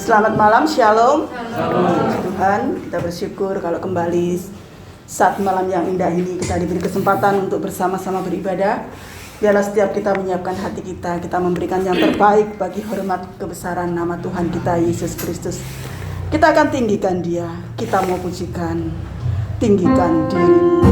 Selamat malam, Shalom. Tuhan, kita bersyukur kalau kembali saat malam yang indah ini kita diberi kesempatan untuk bersama-sama beribadah. Biarlah setiap kita menyiapkan hati kita memberikan yang terbaik bagi hormat kebesaran nama Tuhan kita Yesus Kristus. Kita akan tinggikan Dia, kita mau pujikan, tinggikan dirimu.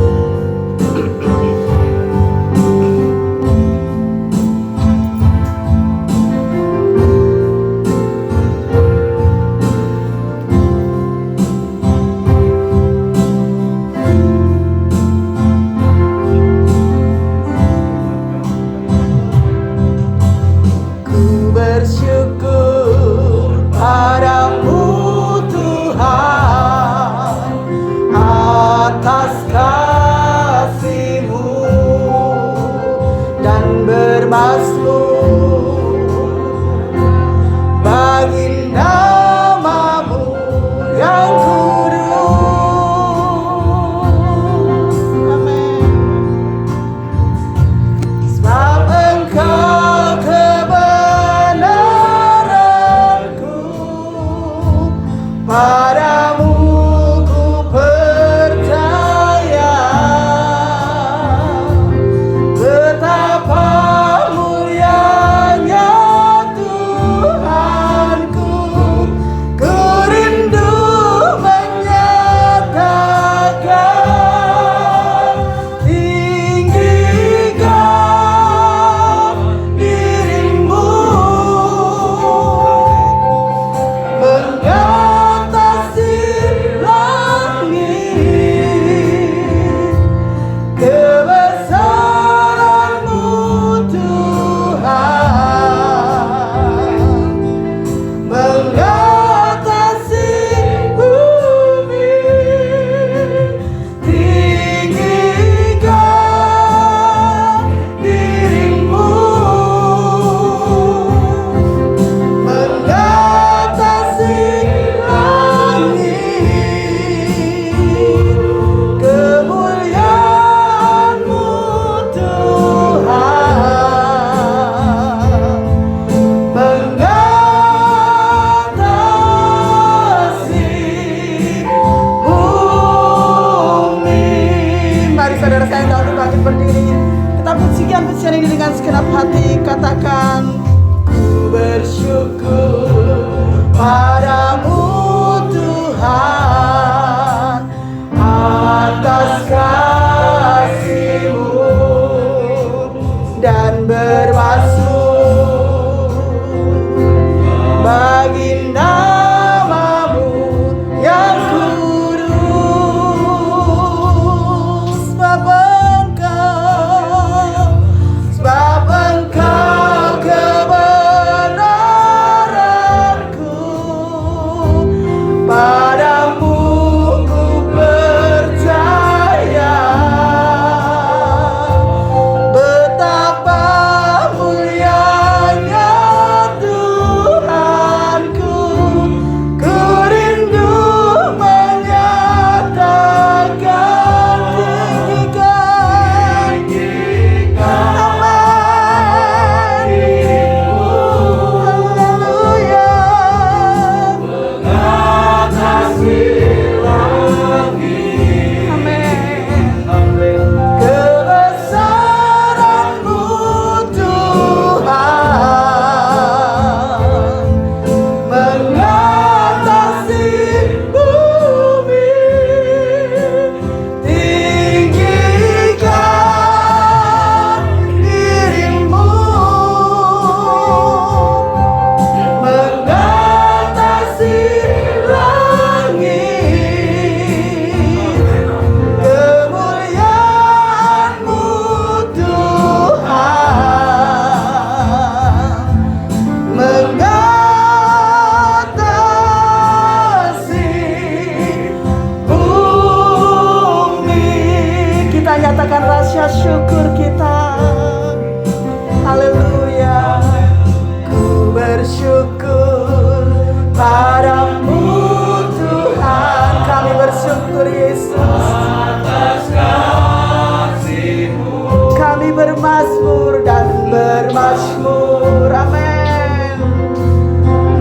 Bermasmur dan bermasmur, amin.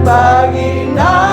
Bagi nama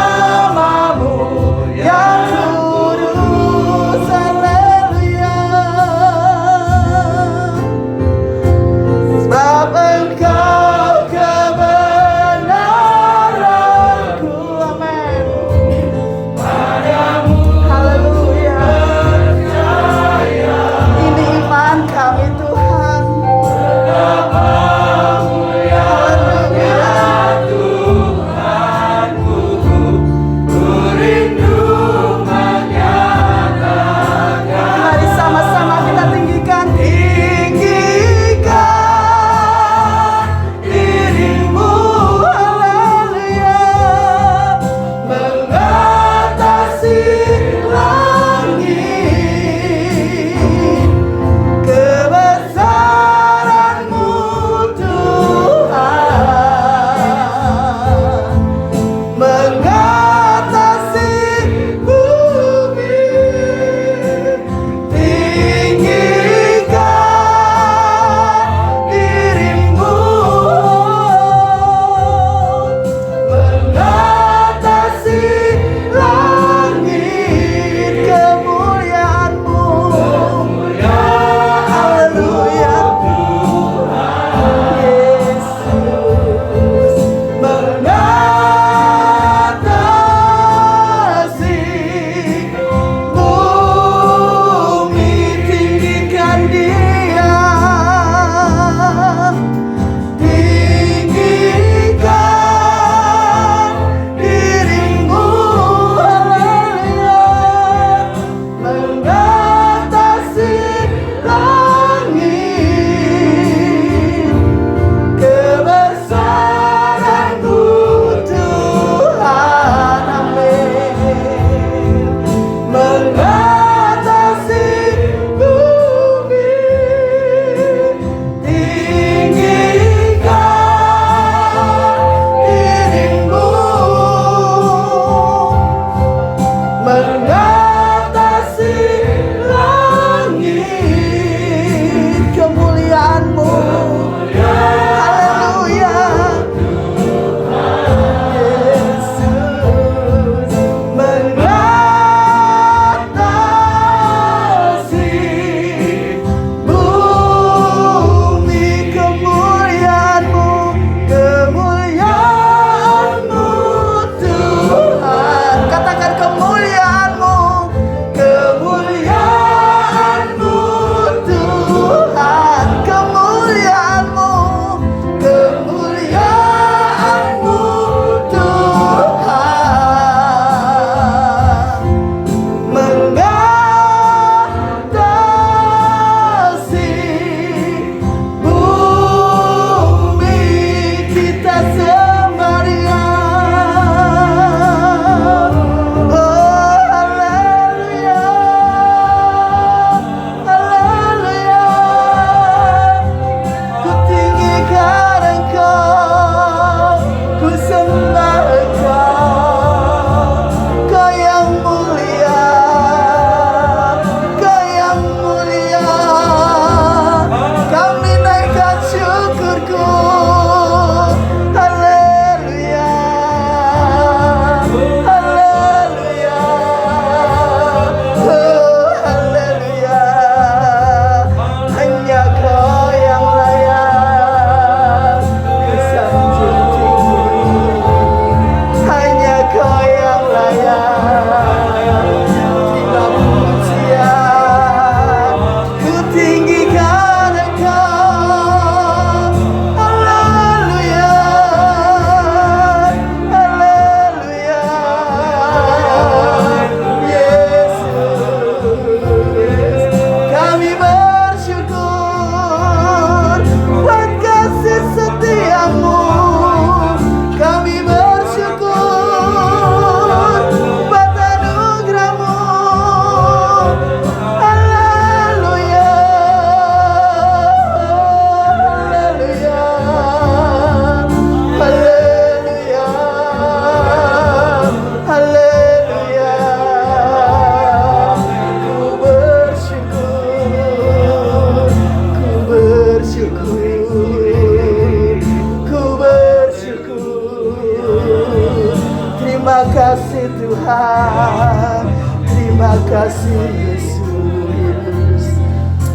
kasih Yesus.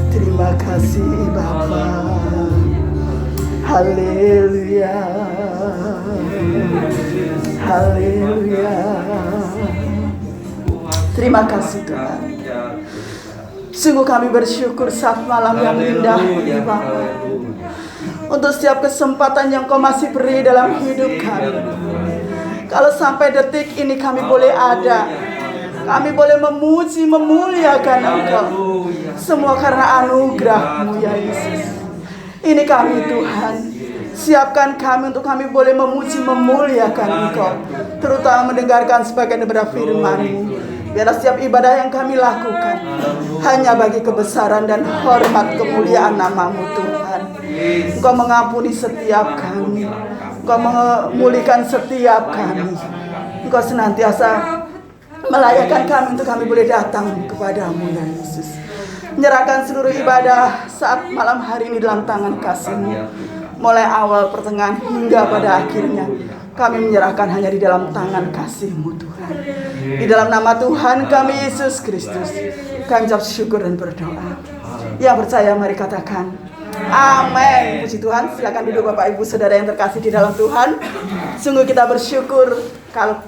Terima kasih Bapa. Haleluya. Haleluya. Terima kasih Tuhan. Sungguh kami bersyukur saat malam yang indah ini Bapa, untuk setiap kesempatan yang Kau masih beri dalam hidup kami. Kalau sampai detik ini kami boleh ada, kami boleh memuji, memuliakan Engkau, semua karena anugerah-Mu ya Yesus. Ini kami Tuhan, siapkan kami untuk kami boleh memuji, memuliakan Engkau, terutama mendengarkan sebagian daripada firman-Mu. Biarlah setiap ibadah yang kami lakukan hanya bagi kebesaran dan hormat kemuliaan nama-Mu Tuhan. Engkau mengampuni setiap kami, Engkau memulihkan setiap kami. Engkau senantiasa melayakkan kami untuk kami boleh datang kepadamu ya Yesus. Menyerahkan seluruh ibadah saat malam hari ini dalam tangan kasih-Mu. Mulai awal, pertengahan, hingga pada akhirnya, kami menyerahkan hanya di dalam tangan kasih-Mu Tuhan. Di dalam nama Tuhan kami Yesus Kristus, kami ucap syukur dan berdoa. Yang percaya mari katakan amin. Puji Tuhan. Silakan duduk Bapak Ibu Saudara yang terkasih di dalam Tuhan. Sungguh kita bersyukur kalau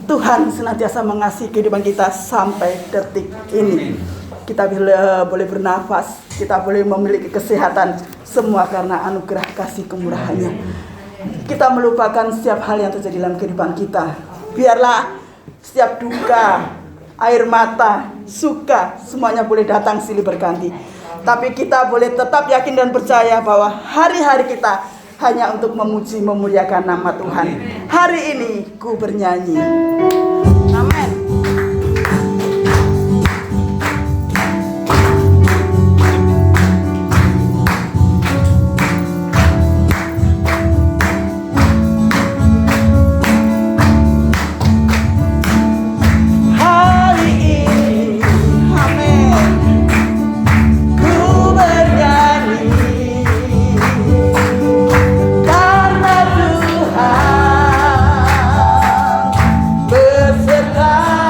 Tuhan senantiasa mengasihi kehidupan kita sampai detik ini. Kita boleh bernafas, kita boleh memiliki kesehatan, semua karena anugerah kasih kemurahannya. Kita melupakan setiap hal yang terjadi dalam kehidupan kita. Biarlah setiap duka, air mata, suka, semuanya boleh datang silih berganti. Tapi kita boleh tetap yakin dan percaya bahwa hari-hari kita hanya untuk memuji, memuliakan nama Tuhan. Hari ini ku bernyanyi. Amin. Beserta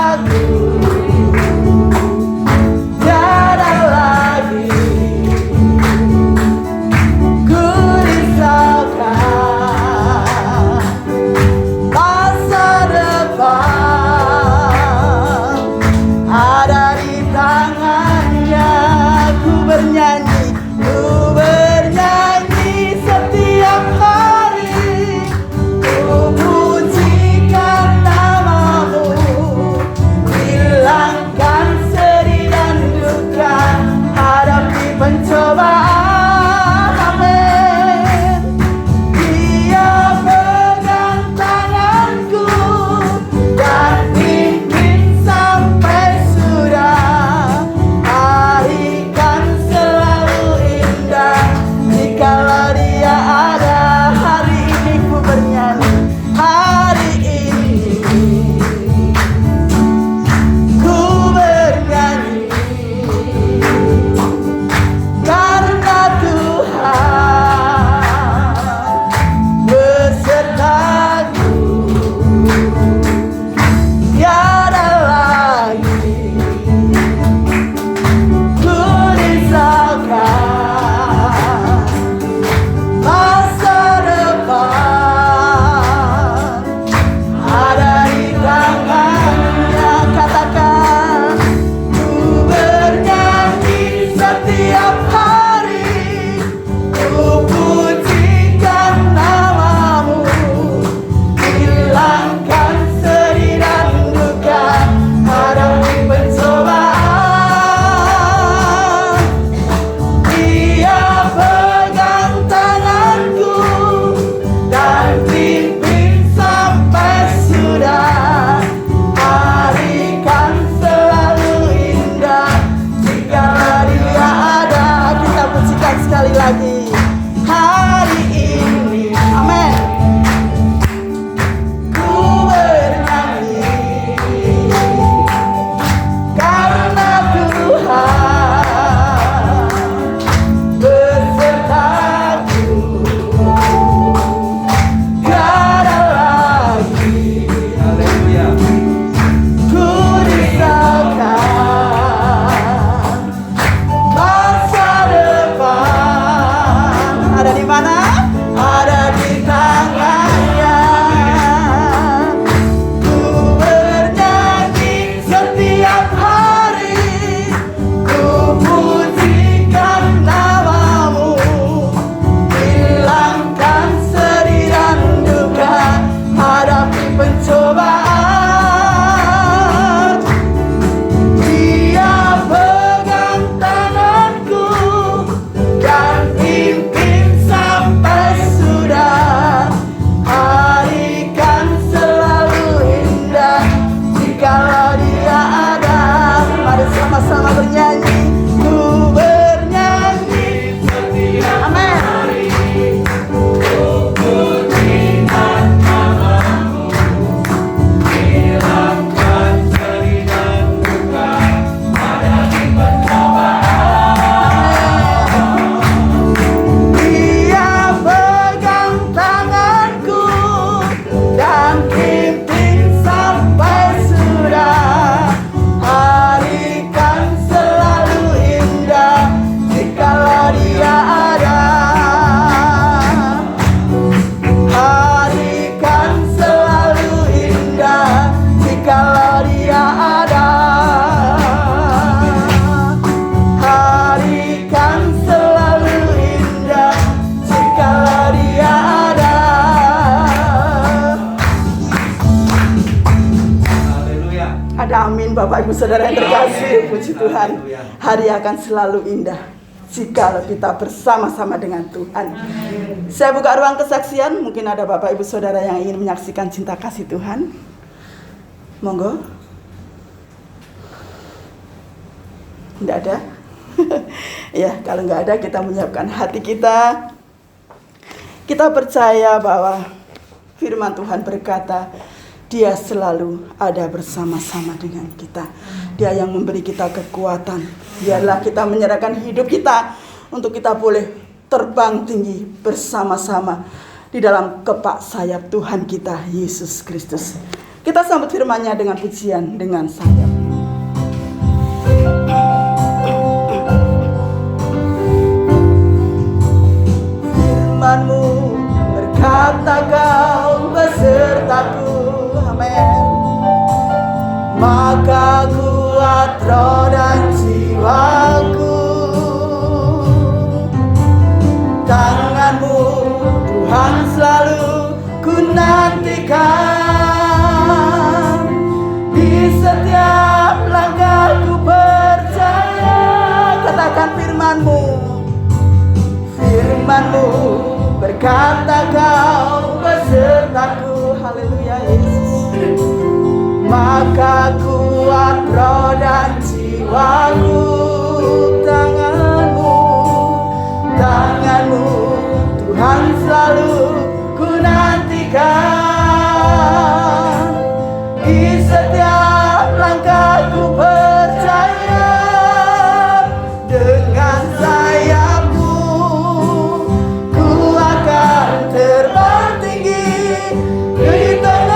Bapak Ibu Saudara yang terkasih, puji Tuhan, hari akan selalu indah jika kita bersama-sama dengan Tuhan. Saya buka ruang kesaksian. Mungkin ada Bapak Ibu Saudara yang ingin menyaksikan cinta kasih Tuhan. Monggo. Tidak ada? Ya, kalau nggak ada, kita menyiapkan hati kita. Kita percaya bahwa firman Tuhan berkata, Dia selalu ada bersama-sama dengan kita. Dia yang memberi kita kekuatan. Biarlah kita menyerahkan hidup kita untuk kita boleh terbang tinggi bersama-sama di dalam kepak sayap Tuhan kita, Yesus Kristus. Kita sambut firman-Nya dengan pujian, dengan sayap. Firman-Mu berkata, Kau besertaku. Maka kuat roh dan jiwaku. Tangan-Mu Tuhan selalu ku nantikan. Di setiap langkahku percaya. Katakan firman-Mu. Firman-Mu berkata, Kau besertaku. Haleluya Yesus. Maka kuat roh dan jiwaku. Tangan-Mu Tuhan selalu ku nantikan. Di setiap langkahku percaya. Dengan sayap-Mu ku akan terbang tinggi. Di tengah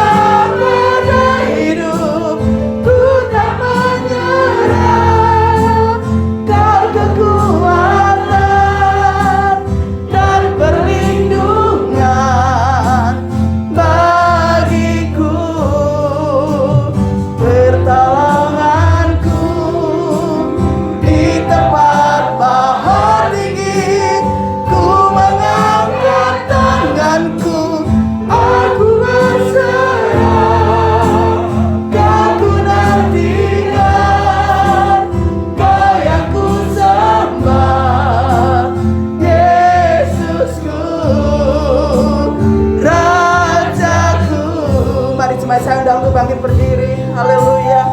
bangkit berdiri. Haleluya.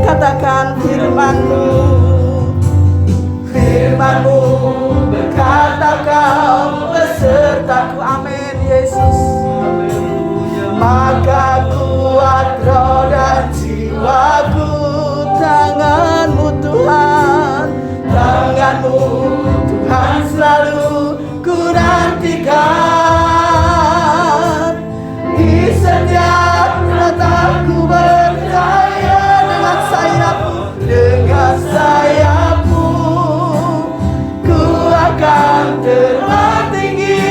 Katakan firman-Mu. Firman-Mu berkata, Kau besertaku. Amin Yesus. Maka kuat roh dan jiwaku. Tangan-Mu Tuhan. Tangan-Mu Tuhan selalu ku nantikan. Di setiap aku percaya. Dengan sayap-Mu ku akan terbang tinggi.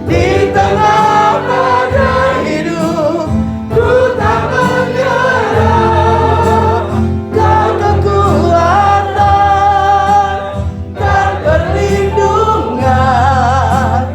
Di tengah badai hidup ku tak menyerah. Kau kekuatan dan perlindungan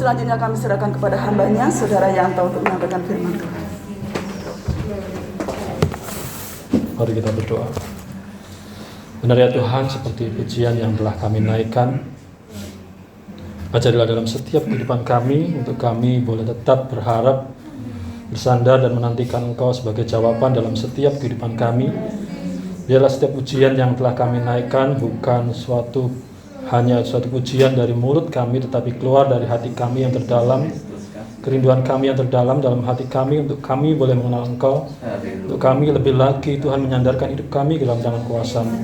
selanjutnya kami serahkan kepada hambanya, Saudara Yanto, untuk menyampaikan firman Tuhan. Mari kita berdoa. Benar ya Tuhan, seperti pujian yang telah kami naikkan, ajarilah dalam setiap kehidupan kami, untuk kami boleh tetap berharap, bersandar dan menantikan Engkau sebagai jawaban dalam setiap kehidupan kami. Biarlah setiap pujian yang telah kami naikkan bukan hanya suatu pujian dari mulut kami, tetapi keluar dari hati kami yang terdalam, kerinduan kami yang terdalam dalam hati kami, untuk kami boleh mengenal Engkau, untuk kami lebih lagi Tuhan menyandarkan hidup kami ke dalam tangan kuasa-Mu.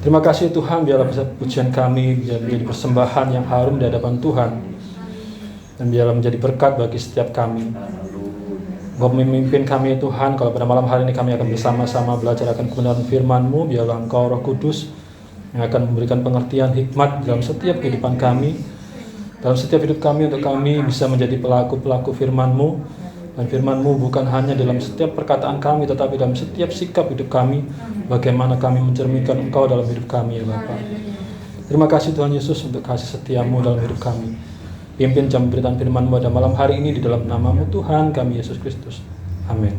Terima kasih Tuhan, biarlah pujian kami menjadi persembahan yang harum di hadapan Tuhan, dan biarlah menjadi berkat bagi setiap kami. Engkau memimpin kami Tuhan. Kalau pada malam hari ini kami akan bersama-sama belajar akan kebenaran firman-Mu, biarlah Engkau Roh Kudus yang akan memberikan pengertian hikmat dalam setiap kehidupan kami, dalam setiap hidup kami, untuk kami bisa menjadi pelaku-pelaku firman-Mu. Dan firman-Mu bukan hanya dalam setiap perkataan kami, tetapi dalam setiap sikap hidup kami, bagaimana kami mencerminkan Engkau dalam hidup kami ya Bapa. Terima kasih Tuhan Yesus untuk kasih setia-Mu dalam hidup kami. Pimpin jam pemberitaan firman-Mu pada malam hari ini di dalam nama-Mu Tuhan kami Yesus Kristus. Amin.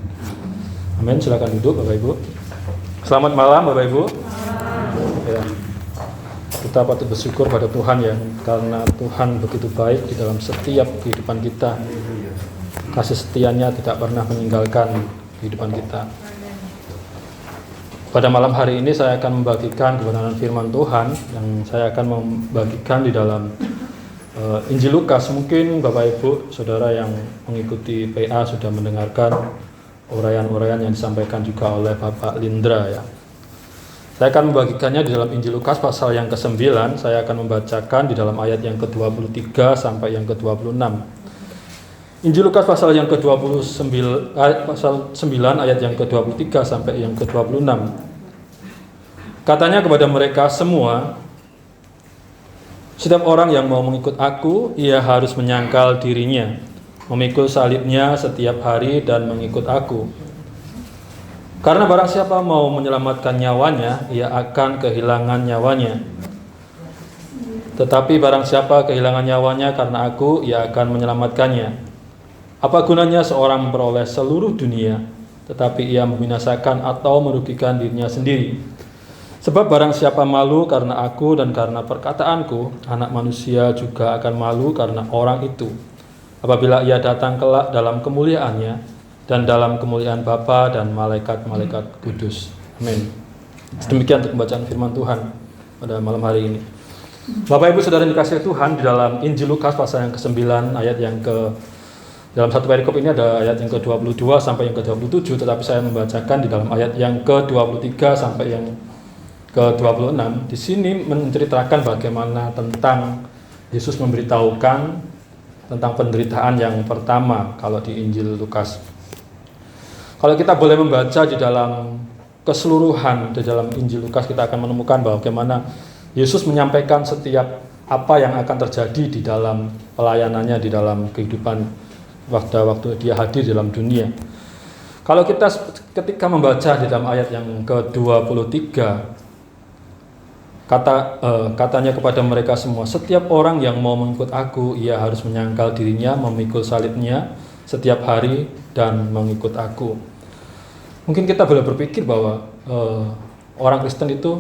Amin. Silakan duduk Bapak Ibu. Selamat malam Bapak Ibu. Ya. Kita patut bersyukur pada Tuhan ya, karena Tuhan begitu baik di dalam setiap kehidupan kita. Kasih setianya tidak pernah meninggalkan kehidupan kita. Pada malam hari ini saya akan membagikan kebenaran firman Tuhan yang saya akan membagikan di dalam Injil Lukas. Mungkin Bapak Ibu Saudara yang mengikuti PA sudah mendengarkan uraian-uraian yang disampaikan juga oleh Bapak Lindra ya. Saya akan membagikannya di dalam Injil Lukas pasal yang ke-9. Saya akan membacakan di dalam ayat yang ke-23 sampai yang ke-26. Injil Lukas pasal yang ke-29 pasal 9 ayat yang ke-23 sampai yang ke-26. Katanya kepada mereka semua, setiap orang yang mau mengikut aku, ia harus menyangkal dirinya, memikul salibnya setiap hari dan mengikut aku. Karena barang siapa mau menyelamatkan nyawanya, ia akan kehilangan nyawanya. Tetapi barang siapa kehilangan nyawanya karena aku, ia akan menyelamatkannya. Apa gunanya seorang memperoleh seluruh dunia, tetapi ia membinasakan atau merugikan dirinya sendiri? Sebab barang siapa malu karena aku dan karena perkataanku, Anak Manusia juga akan malu karena orang itu, apabila ia datang kelak dalam kemuliaannya dan dalam kemuliaan Bapa dan malaikat-malaikat kudus. Amin. Demikian untuk pembacaan firman Tuhan pada malam hari ini. Bapak Ibu Saudara yang dikasihi Tuhan, di dalam Injil Lukas pasal yang ke-9 ayat yang dalam satu perikop ini ada ayat yang ke-22 sampai yang ke-27, tetapi saya membacakan di dalam ayat yang ke-23 sampai yang ke-26. Di sini menceritakan bagaimana tentang Yesus memberitahukan tentang penderitaan yang pertama kalau di Injil Lukas. Kalau kita boleh membaca di dalam keseluruhan di dalam Injil Lukas, kita akan menemukan bahwa bagaimana Yesus menyampaikan setiap apa yang akan terjadi di dalam pelayanannya, di dalam kehidupan waktu dia hadir dalam dunia. Kalau kita ketika membaca di dalam ayat yang ke-23, katanya kepada mereka semua, setiap orang yang mau mengikut aku, ia harus menyangkal dirinya, memikul salibnya setiap hari dan mengikut aku. Mungkin kita boleh berpikir bahwa orang Kristen itu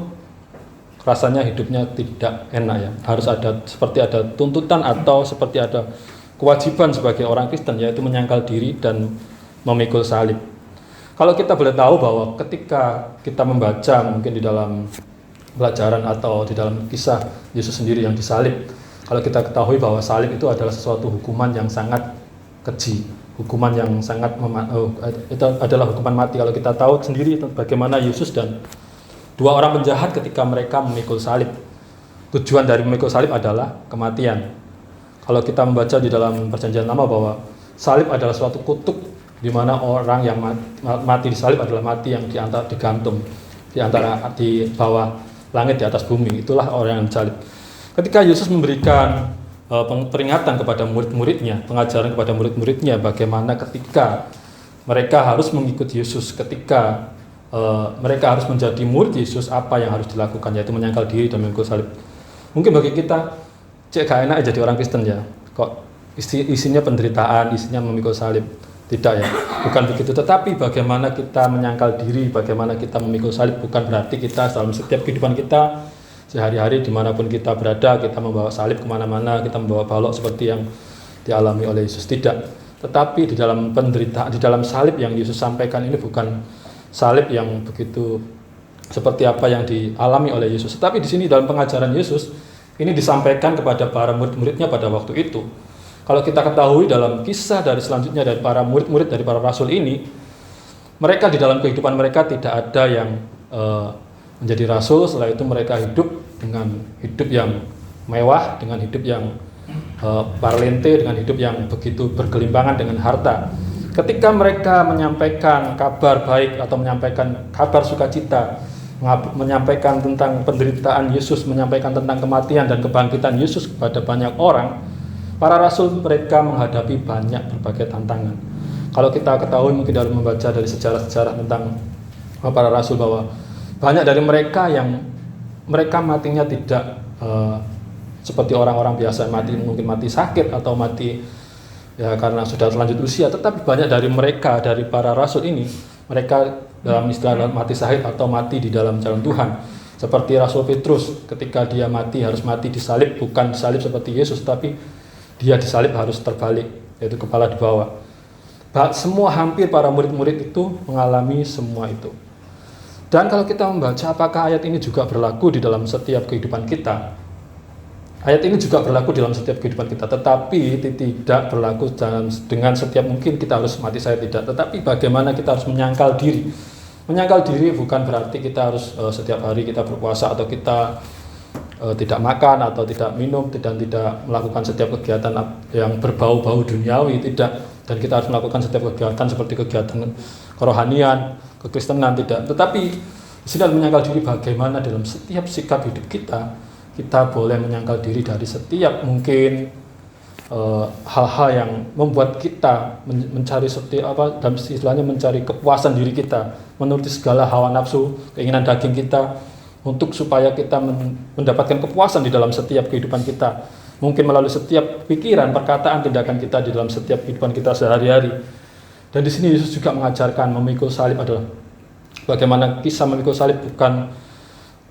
rasanya hidupnya tidak enak ya. Harus seperti ada tuntutan atau seperti ada kewajiban sebagai orang Kristen, yaitu menyangkal diri dan memikul salib. Kalau kita boleh tahu bahwa ketika kita membaca mungkin di dalam pelajaran atau di dalam kisah Yesus sendiri yang disalib, kalau kita ketahui bahwa salib itu adalah sesuatu hukuman yang sangat keji, hukuman yang sangat itu adalah hukuman mati. Kalau kita tahu sendiri bagaimana Yesus dan dua orang penjahat ketika mereka memikul salib, tujuan dari memikul salib adalah kematian. Kalau kita membaca di dalam Perjanjian Lama bahwa salib adalah suatu kutuk, di mana orang yang mati di salib adalah mati yang digantung di bawah langit, di atas bumi. Itulah orang yang disalib. Ketika Yesus memberikan peringatan kepada murid-muridnya, pengajaran kepada murid-muridnya bagaimana ketika mereka harus mengikuti Yesus, ketika mereka harus menjadi murid Yesus, apa yang harus dilakukan, yaitu menyangkal diri dan memikul salib. Mungkin bagi kita, cek gak enak jadi orang Kristen ya. kok isinya penderitaan, isinya memikul salib. Tidak ya, bukan begitu. Tetapi bagaimana kita menyangkal diri, bagaimana kita memikul salib, bukan berarti kita dalam setiap kehidupan kita sehari-hari dimanapun kita berada, kita membawa salib kemana-mana, kita membawa balok seperti yang dialami oleh Yesus. Tidak. Tetapi di dalam penderitaan, di dalam salib yang Yesus sampaikan ini bukan salib yang begitu seperti apa yang dialami oleh Yesus. Tetapi di sini dalam pengajaran Yesus ini disampaikan kepada para murid-muridnya pada waktu itu. Kalau kita ketahui dalam kisah dari selanjutnya dari para murid-murid dari para rasul ini, mereka di dalam kehidupan mereka tidak ada yang menjadi rasul. Setelah itu mereka hidup dengan hidup yang mewah, dengan hidup yang parlente, dengan hidup yang begitu bergelimpangan dengan harta. Ketika mereka menyampaikan kabar baik atau menyampaikan kabar sukacita, menyampaikan tentang penderitaan Yesus, menyampaikan tentang kematian dan kebangkitan Yesus kepada banyak orang, para rasul mereka menghadapi banyak berbagai tantangan. Kalau kita ketahui mungkin dalam membaca dari sejarah-sejarah tentang para rasul bahwa banyak dari mereka yang mereka matinya tidak seperti orang-orang biasa mati, mungkin mati sakit atau mati ya karena sudah terlanjut usia, tetapi banyak dari mereka, dari para rasul ini, mereka dalam istilah mati syahid atau mati di dalam jalan Tuhan. Seperti Rasul Petrus, ketika dia mati harus mati disalib, bukan disalib seperti Yesus, tapi dia disalib harus terbalik, yaitu kepala di bawah. Semua hampir para murid-murid itu mengalami semua itu. Dan kalau kita membaca apakah ayat ini juga berlaku di dalam setiap kehidupan kita? Ayat ini juga berlaku dalam setiap kehidupan kita, tetapi tidak berlaku dengan setiap mungkin kita harus mati saya tidak. Tetapi bagaimana kita harus menyangkal diri. Menyangkal diri bukan berarti kita harus setiap hari kita berpuasa atau kita tidak makan atau tidak minum dan tidak melakukan setiap kegiatan yang berbau-bau duniawi, tidak. Dan kita harus melakukan setiap kegiatan seperti kegiatan kerohanian, kekristenan, tidak. Tetapi di sini menyangkal diri bagaimana dalam setiap sikap hidup kita boleh menyangkal diri dari setiap mungkin hal-hal yang membuat kita mencari dalam istilahnya mencari kepuasan diri kita, menuruti segala hawa nafsu, keinginan daging kita, untuk supaya kita mendapatkan kepuasan di dalam setiap kehidupan kita, mungkin melalui setiap pikiran, perkataan, tindakan kita di dalam setiap kehidupan kita sehari-hari. Dan di sini Yesus juga mengajarkan memikul salib adalah bagaimana kisah memikul salib bukan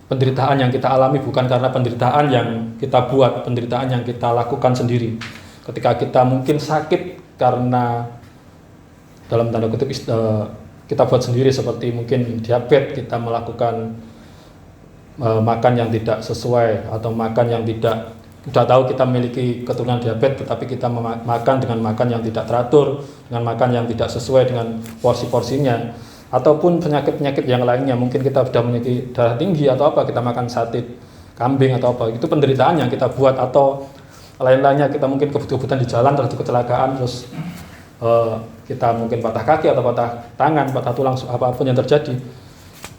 penderitaan yang kita alami, bukan karena penderitaan yang kita buat, penderitaan yang kita lakukan sendiri. Ketika kita mungkin sakit karena dalam tanda kutip kita buat sendiri, seperti mungkin diabetes, kita melakukan makan yang tidak sesuai atau makan yang tidak, sudah tahu kita memiliki keturunan diabetes tetapi kita makan dengan makan yang tidak teratur, dengan makan yang tidak sesuai dengan porsi-porsinya, ataupun penyakit-penyakit yang lainnya, mungkin kita sudah memiliki darah tinggi atau apa, kita makan sate kambing atau apa, itu penderitaan yang kita buat. Atau lain-lainnya, kita mungkin kebut-kebutan di jalan terjadi kecelakaan, terus kita mungkin patah kaki atau patah tangan, patah tulang, apapun yang terjadi.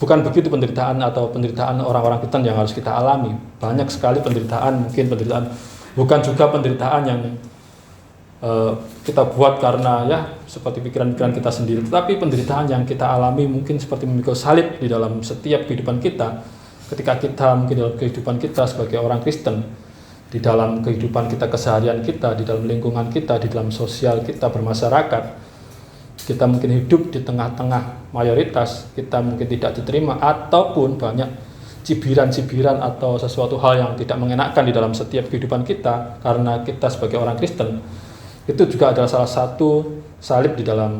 Bukan begitu penderitaan atau penderitaan orang-orang Kristen yang harus kita alami. Banyak sekali penderitaan, mungkin penderitaan bukan juga penderitaan yang kita buat karena ya seperti pikiran-pikiran kita sendiri, tetapi penderitaan yang kita alami mungkin seperti memikul salib di dalam setiap kehidupan kita. Ketika kita mungkin dalam kehidupan kita sebagai orang Kristen, di dalam kehidupan kita keseharian kita, di dalam lingkungan kita, di dalam sosial kita bermasyarakat, kita mungkin hidup di tengah-tengah mayoritas, kita mungkin tidak diterima, ataupun banyak cibiran-cibiran atau sesuatu hal yang tidak mengenakan di dalam setiap kehidupan kita karena kita sebagai orang Kristen. Itu juga adalah salah satu salib di dalam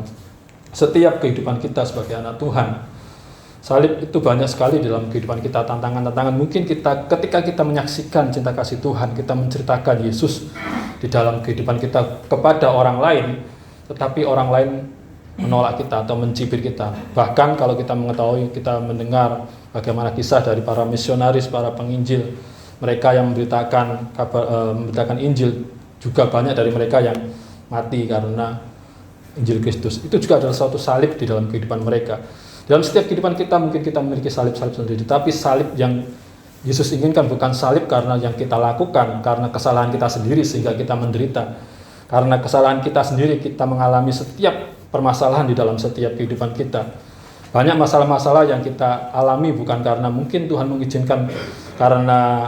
setiap kehidupan kita sebagai anak Tuhan. Salib itu banyak sekali dalam kehidupan kita, tantangan-tantangan. Mungkin kita ketika kita menyaksikan cinta kasih Tuhan, kita menceritakan Yesus di dalam kehidupan kita kepada orang lain, tetapi orang lain menolak kita atau mencibir kita. Bahkan kalau kita mengetahui, kita mendengar bagaimana kisah dari para misionaris, para penginjil, mereka yang memberitakan memberitakan Injil, juga banyak dari mereka yang mati karena Injil Kristus. Itu juga adalah suatu salib di dalam kehidupan mereka. Dalam setiap kehidupan kita mungkin kita memiliki salib-salib sendiri, tapi salib yang Yesus inginkan bukan salib karena yang kita lakukan, karena kesalahan kita sendiri sehingga kita menderita. Karena kesalahan kita sendiri kita mengalami setiap permasalahan di dalam setiap kehidupan kita. Banyak masalah-masalah yang kita alami bukan karena mungkin Tuhan mengizinkan karena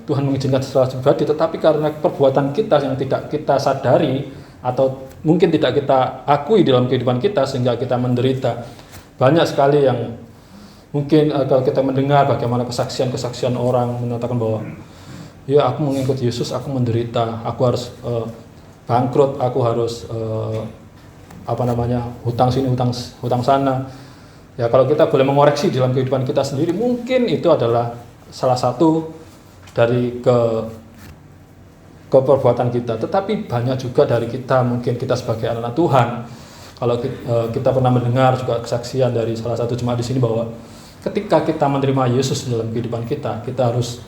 Tuhan mengizinkan secara pribadi, tetapi karena perbuatan kita yang tidak kita sadari atau mungkin tidak kita akui dalam kehidupan kita sehingga kita menderita. Banyak sekali yang mungkin kalau kita mendengar bagaimana kesaksian-kesaksian orang menyatakan bahwa ya aku mengikut Yesus, aku menderita, aku harus bangkrut, aku harus hutang sini, hutang sana. Ya kalau kita boleh mengoreksi dalam kehidupan kita sendiri, mungkin itu adalah salah satu dari perbuatan kita. Tetapi banyak juga dari kita, mungkin kita sebagai anak Tuhan, kalau kita pernah mendengar juga kesaksian dari salah satu jemaat di sini bahwa ketika kita menerima Yesus dalam kehidupan kita, kita harus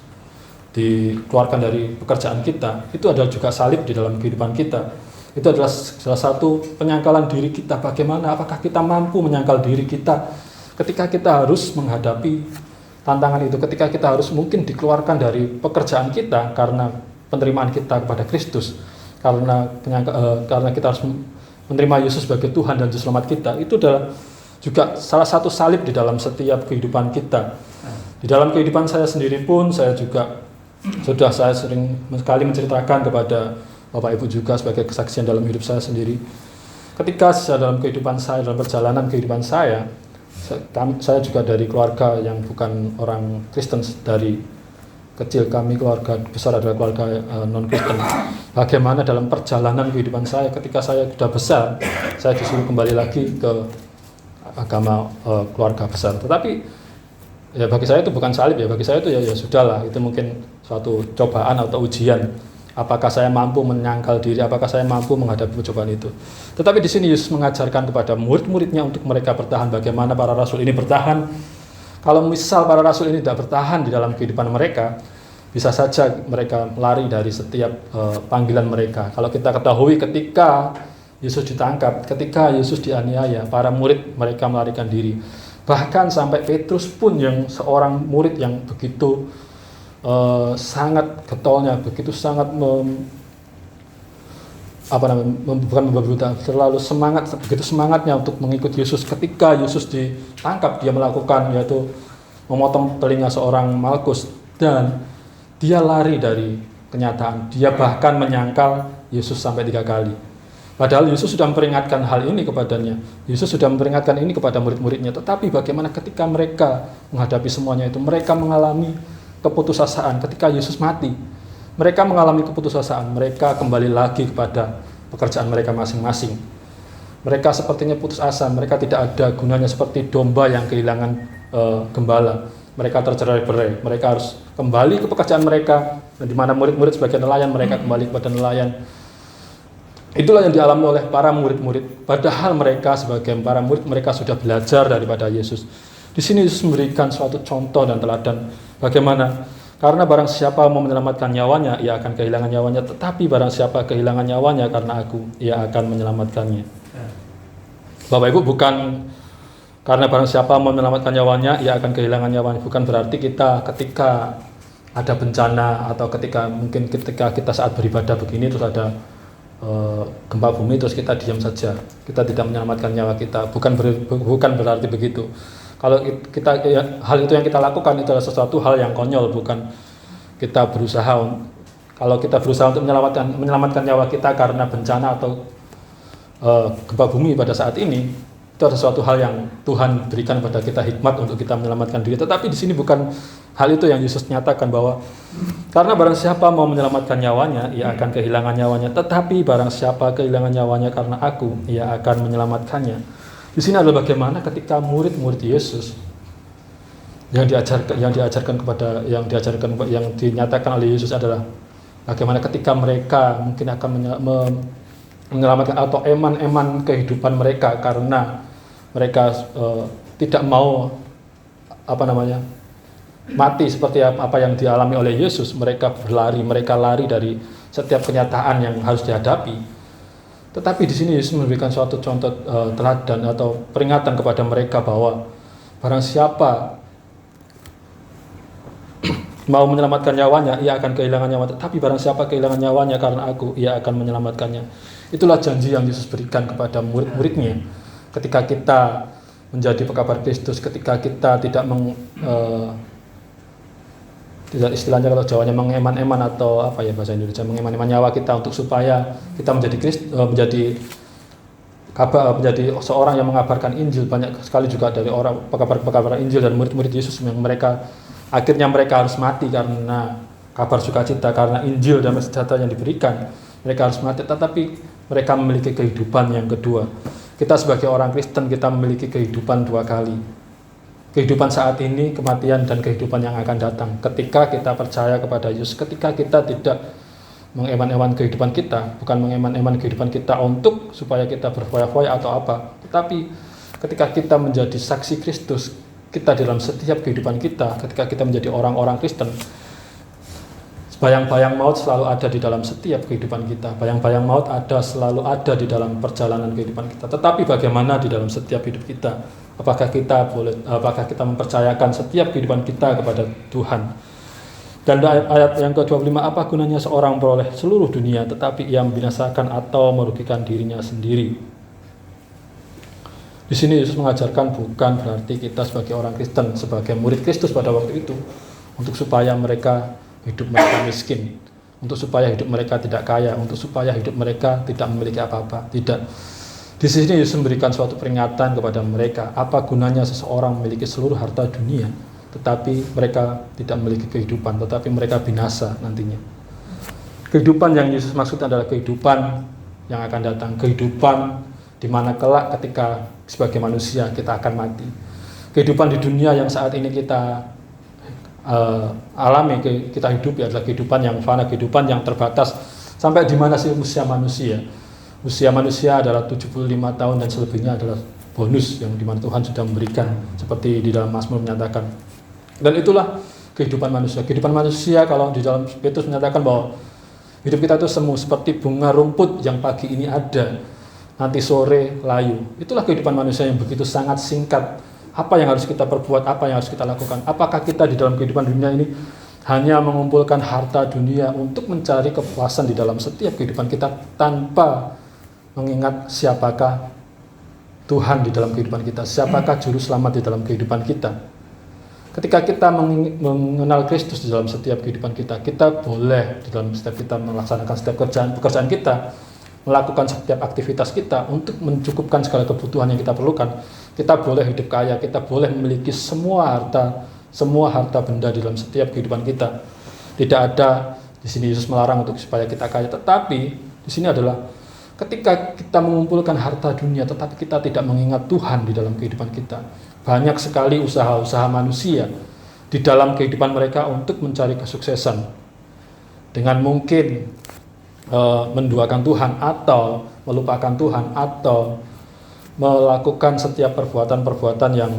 dikeluarkan dari pekerjaan kita. Itu adalah juga salib di dalam kehidupan kita. Itu adalah salah satu penyangkalan diri kita. Bagaimana, apakah kita mampu menyangkal diri kita ketika kita harus menghadapi tantangan itu, ketika kita harus mungkin dikeluarkan dari pekerjaan kita karena penerimaan kita kepada Kristus, karena kita harus menerima Yesus sebagai Tuhan dan Juru Selamat kita. Itu adalah juga salah satu salib di dalam setiap kehidupan kita. Di dalam kehidupan saya sendiri pun saya sering sekali menceritakan kepada Bapak Ibu juga sebagai kesaksian dalam hidup saya sendiri. Ketika dalam kehidupan saya, dalam perjalanan kehidupan saya juga dari keluarga yang bukan orang Kristen, dari kecil kami keluarga besar adalah keluarga non-Kristen. Bagaimana dalam perjalanan kehidupan saya ketika saya sudah besar, saya disuruh kembali lagi ke agama keluarga besar. Tetapi ya bagi saya itu bukan salib, ya bagi saya itu ya sudahlah, itu mungkin suatu cobaan atau ujian. Apakah saya mampu menyangkal diri, apakah saya mampu menghadapi cobaan itu. Tetapi di sini Yesus mengajarkan kepada murid-muridnya untuk mereka bertahan. Bagaimana para rasul ini bertahan? Kalau misal para rasul ini tidak bertahan di dalam kehidupan mereka, bisa saja mereka lari dari setiap panggilan mereka. Kalau kita ketahui ketika Yesus ditangkap, ketika Yesus dianiaya, para murid mereka melarikan diri. Bahkan sampai Petrus pun yang seorang murid yang begitu sangat getolnya, begitu sangat terlalu semangat, begitu semangatnya untuk mengikut Yesus. Ketika Yesus ditangkap, dia melakukan yaitu memotong telinga seorang Malkus dan dia lari dari kenyataan. Dia bahkan menyangkal Yesus sampai 3 kali. Padahal Yesus sudah memperingatkan hal ini kepadanya. Yesus sudah memperingatkan ini kepada murid-muridnya. Tetapi bagaimana ketika mereka menghadapi semuanya itu, mereka mengalami keputusasaan. Ketika Yesus mati, mereka mengalami keputusasaan. Mereka kembali lagi kepada pekerjaan mereka masing-masing. Mereka sepertinya putus asa. Mereka tidak ada gunanya, seperti domba yang kehilangan gembala. Mereka tercerai-berai. Mereka harus kembali ke pekerjaan mereka. Dan di mana murid-murid sebagai nelayan, mereka kembali kepada nelayan. Itulah yang dialami oleh para murid-murid. Padahal mereka sebagai para murid, mereka sudah belajar daripada Yesus. Di sini Yesus memberikan suatu contoh dan teladan bagaimana, karena barang siapa mau menyelamatkan nyawanya, ia akan kehilangan nyawanya. Tetapi barang siapa kehilangan nyawanya karena aku, ia akan menyelamatkannya. Bapak Ibu, bukan karena barang siapa mau menyelamatkan nyawanya, ia akan kehilangan nyawanya. Bukan berarti kita ketika ada bencana atau ketika kita saat beribadah begini terus ada gempa bumi terus kita diam saja, kita tidak menyelamatkan nyawa kita. Bukan berarti begitu. Kalau kita hal itu yang kita lakukan itu adalah sesuatu hal yang konyol, bukan kita berusaha. Kalau kita berusaha untuk menyelamatkan nyawa kita karena bencana atau gempa bumi pada saat ini, itu adalah suatu hal yang Tuhan berikan pada kita hikmat untuk kita menyelamatkan diri. Tetapi di sini bukan hal itu yang Yesus nyatakan, bahwa karena barang siapa mau menyelamatkan nyawanya, ia akan kehilangan nyawanya. Tetapi barang siapa kehilangan nyawanya karena aku, ia akan menyelamatkannya. Di sini adalah bagaimana ketika murid-murid Yesus yang dinyatakan oleh Yesus adalah bagaimana ketika mereka mungkin akan menyelamatkan atau eman-eman kehidupan mereka karena mereka tidak mau mati seperti apa yang dialami oleh Yesus. Mereka lari dari setiap kenyataan yang harus dihadapi. Tetapi di sini Yesus memberikan suatu contoh teladan atau peringatan kepada mereka bahwa barang siapa mau menyelamatkan nyawanya, ia akan kehilangan nyawanya. Tetapi barang siapa kehilangan nyawanya karena aku, ia akan menyelamatkannya. Itulah janji yang Yesus berikan kepada murid-muridnya. Ketika kita menjadi pekabar Kristus, ketika kita tidak tidak istilahnya kalau Jawanya mengeman-eman atau apa ya bahasa Indonesia, mengeman-eman nyawa kita untuk supaya kita menjadi seorang yang mengabarkan Injil. Banyak sekali juga dari orang pekabar Injil dan murid-murid Yesus yang akhirnya mereka harus mati karena kabar sukacita, karena Injil dan sejahtera yang diberikan. Mereka harus mati, tetapi mereka memiliki kehidupan yang kedua. Kita sebagai orang Kristen, kita memiliki kehidupan dua kali. Kehidupan saat ini, kematian, dan kehidupan yang akan datang. Ketika kita percaya kepada Yesus, ketika kita tidak mengeman-eman kehidupan kita, bukan mengeman-eman kehidupan kita untuk supaya kita berfoya-foya atau apa, tetapi ketika kita menjadi saksi Kristus, kita dalam setiap kehidupan kita, ketika kita menjadi orang-orang Kristen, bayang-bayang maut selalu ada di dalam setiap kehidupan kita. Bayang-bayang maut selalu ada di dalam perjalanan kehidupan kita. Tetapi bagaimana di dalam setiap hidup kita? Apakah kita mempercayakan setiap kehidupan kita kepada Tuhan? Dan ayat yang ke-25, apa gunanya seorang peroleh seluruh dunia tetapi ia membinasakan atau merugikan dirinya sendiri? Di sini Yesus mengajarkan bukan berarti kita sebagai orang Kristen, sebagai murid Kristus pada waktu itu, untuk supaya hidup mereka miskin, untuk supaya hidup mereka tidak kaya, untuk supaya hidup mereka tidak memiliki apa-apa. Tidak. Di sini Yesus memberikan suatu peringatan kepada mereka, apa gunanya seseorang memiliki seluruh harta dunia, tetapi mereka tidak memiliki kehidupan, tetapi mereka binasa nantinya. Kehidupan yang Yesus maksud adalah kehidupan yang akan datang, kehidupan di mana kelak ketika sebagai manusia kita akan mati. Kehidupan di dunia yang saat ini kita alami, kita hidup adalah kehidupan yang fana, kehidupan yang terbatas. Sampai di mana sih usia manusia? Usia manusia adalah 75 tahun dan selebihnya adalah bonus yang dimana Tuhan sudah memberikan, seperti di dalam Mazmur menyatakan. Dan itulah kehidupan manusia. Kehidupan manusia kalau di dalam Petrus menyatakan bahwa hidup kita itu semu seperti bunga rumput yang pagi ini ada, nanti sore layu. Itulah kehidupan manusia yang begitu sangat singkat. Apa yang harus kita perbuat, apa yang harus kita lakukan? Apakah kita di dalam kehidupan dunia ini hanya mengumpulkan harta dunia untuk mencari kepuasan di dalam setiap kehidupan kita tanpa mengingat siapakah Tuhan di dalam kehidupan kita, siapakah juru selamat di dalam kehidupan kita? Ketika kita mengenal Kristus di dalam setiap kehidupan kita, kita boleh di dalam setiap kita melaksanakan setiap pekerjaan kita, melakukan setiap aktivitas kita untuk mencukupkan segala kebutuhan yang kita perlukan. Kita boleh hidup kaya, kita boleh memiliki semua harta benda di dalam setiap kehidupan kita. Tidak ada di sini Yesus melarang untuk supaya kita kaya, tetapi di sini adalah ketika kita mengumpulkan harta dunia tetapi kita tidak mengingat Tuhan di dalam kehidupan kita. Banyak sekali usaha-usaha manusia di dalam kehidupan mereka untuk mencari kesuksesan dengan mungkin menduakan Tuhan atau melupakan Tuhan atau melakukan setiap perbuatan-perbuatan yang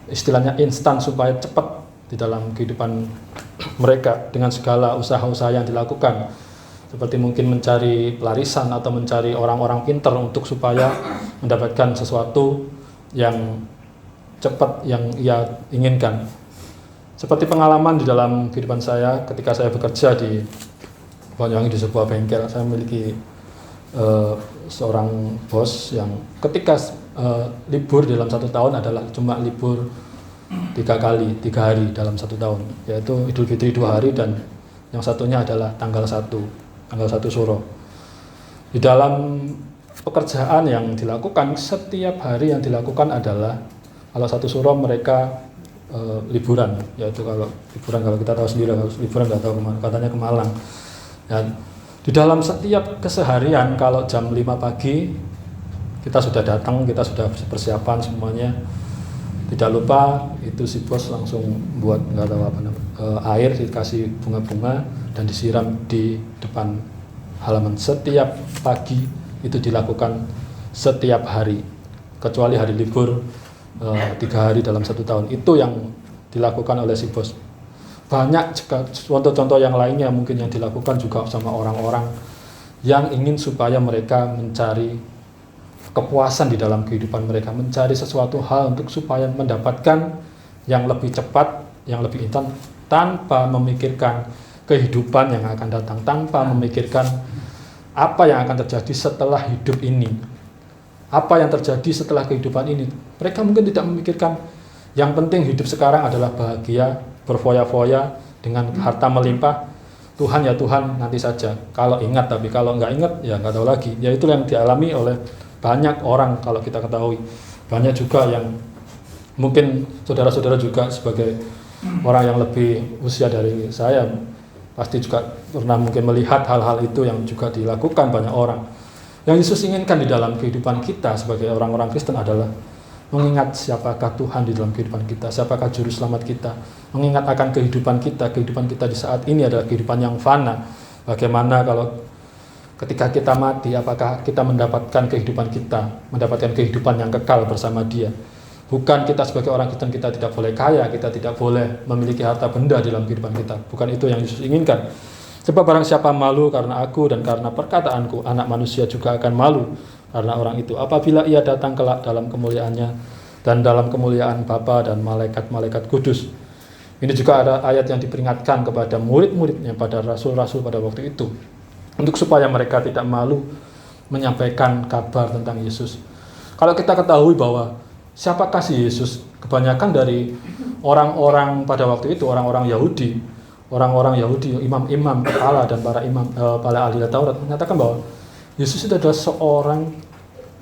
istilahnya instan supaya cepat di dalam kehidupan mereka dengan segala usaha-usaha yang dilakukan, seperti mungkin mencari pelarisan atau mencari orang-orang pintar untuk supaya mendapatkan sesuatu yang cepat yang ia inginkan. Seperti pengalaman di dalam kehidupan saya ketika saya bekerja di Banyuwangi di sebuah bengkel. Saya memiliki seorang bos yang ketika libur dalam satu tahun adalah cuma libur 3 hari dalam satu tahun, yaitu Idul Fitri 2 hari dan yang satunya adalah tanggal 1 Suro. Di dalam pekerjaan yang dilakukan, setiap hari yang dilakukan adalah kalau 1 Suro mereka liburan, yaitu kalau kita tahu sendiri, kalau liburan nggak tahu kemana, katanya ke Malang. Dan di dalam setiap keseharian, kalau jam 5 pagi kita sudah datang, kita sudah persiapan semuanya. Tidak lupa itu si bos langsung buat nggak tahu apa namanya, air dikasih bunga-bunga dan disiram di depan halaman. Setiap pagi itu dilakukan setiap hari, kecuali hari libur 3 hari dalam satu tahun. Itu yang dilakukan oleh si bos. Banyak contoh-contoh yang lainnya mungkin yang dilakukan juga sama orang-orang yang ingin supaya mereka mencari kepuasan di dalam kehidupan mereka, mencari sesuatu hal untuk supaya mendapatkan yang lebih cepat, yang lebih instan, tanpa memikirkan kehidupan yang akan datang, tanpa memikirkan apa yang akan terjadi setelah hidup ini. apa yang terjadi setelah kehidupan ini. Mereka mungkin tidak memikirkan yang penting hidup sekarang adalah bahagia, berfoya-foya dengan harta melimpah. Tuhan ya Tuhan nanti saja. Kalau ingat, tapi kalau nggak ingat ya nggak tahu lagi. Ya itu yang dialami oleh banyak orang kalau kita ketahui. Banyak juga yang mungkin saudara-saudara juga sebagai orang yang lebih usia dari saya pasti juga pernah mungkin melihat hal-hal itu yang juga dilakukan banyak orang. Yang Yesus inginkan di dalam kehidupan kita sebagai orang-orang Kristen adalah mengingat siapakah Tuhan di dalam kehidupan kita, siapakah juru selamat kita, mengingat akan kehidupan kita di saat ini adalah kehidupan yang fana. Bagaimana kalau ketika kita mati, apakah kita mendapatkan kehidupan kita, mendapatkan kehidupan yang kekal bersama Dia. Bukan kita sebagai orang Kristen kita tidak boleh kaya, kita tidak boleh memiliki harta benda dalam kehidupan kita. Bukan itu yang Yesus inginkan. Sebab barang siapa malu karena aku dan karena perkataanku, anak manusia juga akan malu karena orang itu. Apabila ia datang kelak dalam kemuliaannya dan dalam kemuliaan Bapa dan malaikat-malaikat kudus. Ini juga ada ayat yang diperingatkan kepada murid-muridnya, pada rasul-rasul pada waktu itu. Untuk supaya mereka tidak malu menyampaikan kabar tentang Yesus. Kalau kita ketahui bahwa siapakah si Yesus, kebanyakan dari orang-orang pada waktu itu, orang-orang Yahudi, imam-imam kepala dan para imam, para ahli Taurat menyatakan bahwa Yesus itu adalah seorang,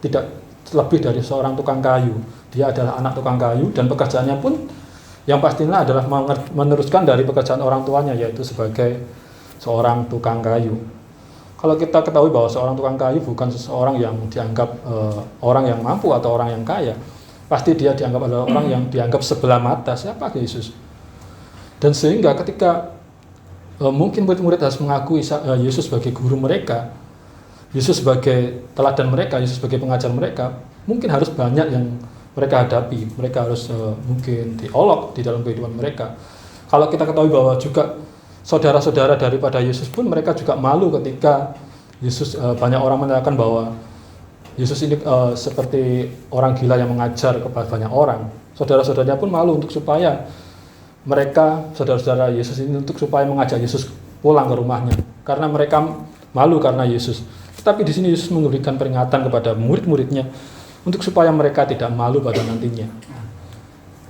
tidak lebih dari seorang tukang kayu. Dia adalah anak tukang kayu dan pekerjaannya pun yang pastinya adalah meneruskan dari pekerjaan orang tuanya, yaitu sebagai seorang tukang kayu. Kalau kita ketahui bahwa seorang tukang kayu bukan seseorang yang dianggap orang yang mampu atau orang yang kaya, pasti dia dianggap adalah orang yang dianggap sebelah mata. Siapa Yesus? Dan sehingga ketika mungkin murid-murid harus mengakui Yesus sebagai guru mereka, Yesus sebagai teladan mereka, Yesus sebagai pengajar mereka, mungkin harus banyak yang mereka hadapi. Mereka harus mungkin diolok di dalam kehidupan mereka. Kalau kita ketahui bahwa juga saudara-saudara daripada Yesus pun mereka juga malu ketika Yesus, banyak orang menyatakan bahwa Yesus ini seperti orang gila yang mengajar kepada banyak orang. Saudara-saudaranya pun malu untuk supaya mereka, saudara-saudara Yesus ini, untuk supaya mengajak Yesus pulang ke rumahnya, karena mereka malu karena Yesus. Tetapi di sini Yesus memberikan peringatan kepada murid-muridnya untuk supaya mereka tidak malu pada nantinya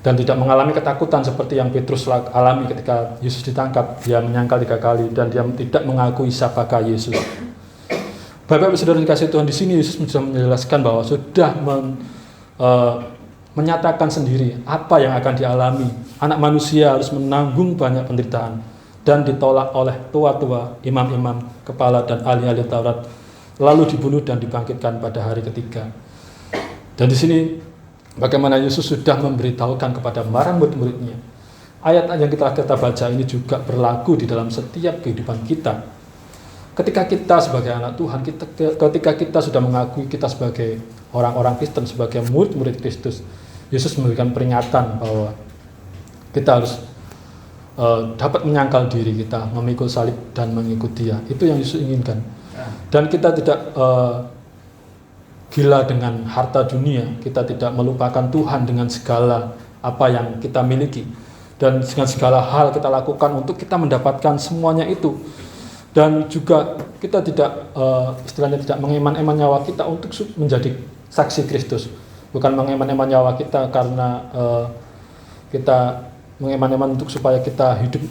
dan tidak mengalami ketakutan seperti yang Petrus alami ketika Yesus ditangkap. Dia menyangkal 3 kali dan dia tidak mengakui siapakah Yesus. Bapak-Ibu Saudara dikasihi Tuhan, di sini Yesus sudah menjelaskan bahwa sudah menyatakan sendiri apa yang akan dialami. Anak manusia harus menanggung banyak penderitaan dan ditolak oleh tua-tua, imam-imam, kepala dan ahli-ahli Taurat, lalu dibunuh dan dibangkitkan pada hari ketiga. Dan di sini bagaimana Yesus sudah memberitahukan kepada para murid-muridnya. Ayat yang kita baca ini juga berlaku di dalam setiap kehidupan kita. Ketika kita sebagai anak Tuhan, ketika kita sudah mengakui kita sebagai orang-orang Kristen, sebagai murid-murid Kristus, Yesus memberikan peringatan bahwa kita harus dapat menyangkal diri kita, memikul salib dan mengikut Dia. Itu yang Yesus inginkan. Dan kita tidak gila dengan harta dunia, kita tidak melupakan Tuhan dengan segala apa yang kita miliki, dan dengan segala hal kita lakukan untuk kita mendapatkan semuanya itu. Dan juga kita tidak istilahnya tidak mengeman-eman nyawa kita untuk menjadi saksi Kristus. Bukan mengeman-eman nyawa kita karena kita mengeman-eman untuk supaya kita hidup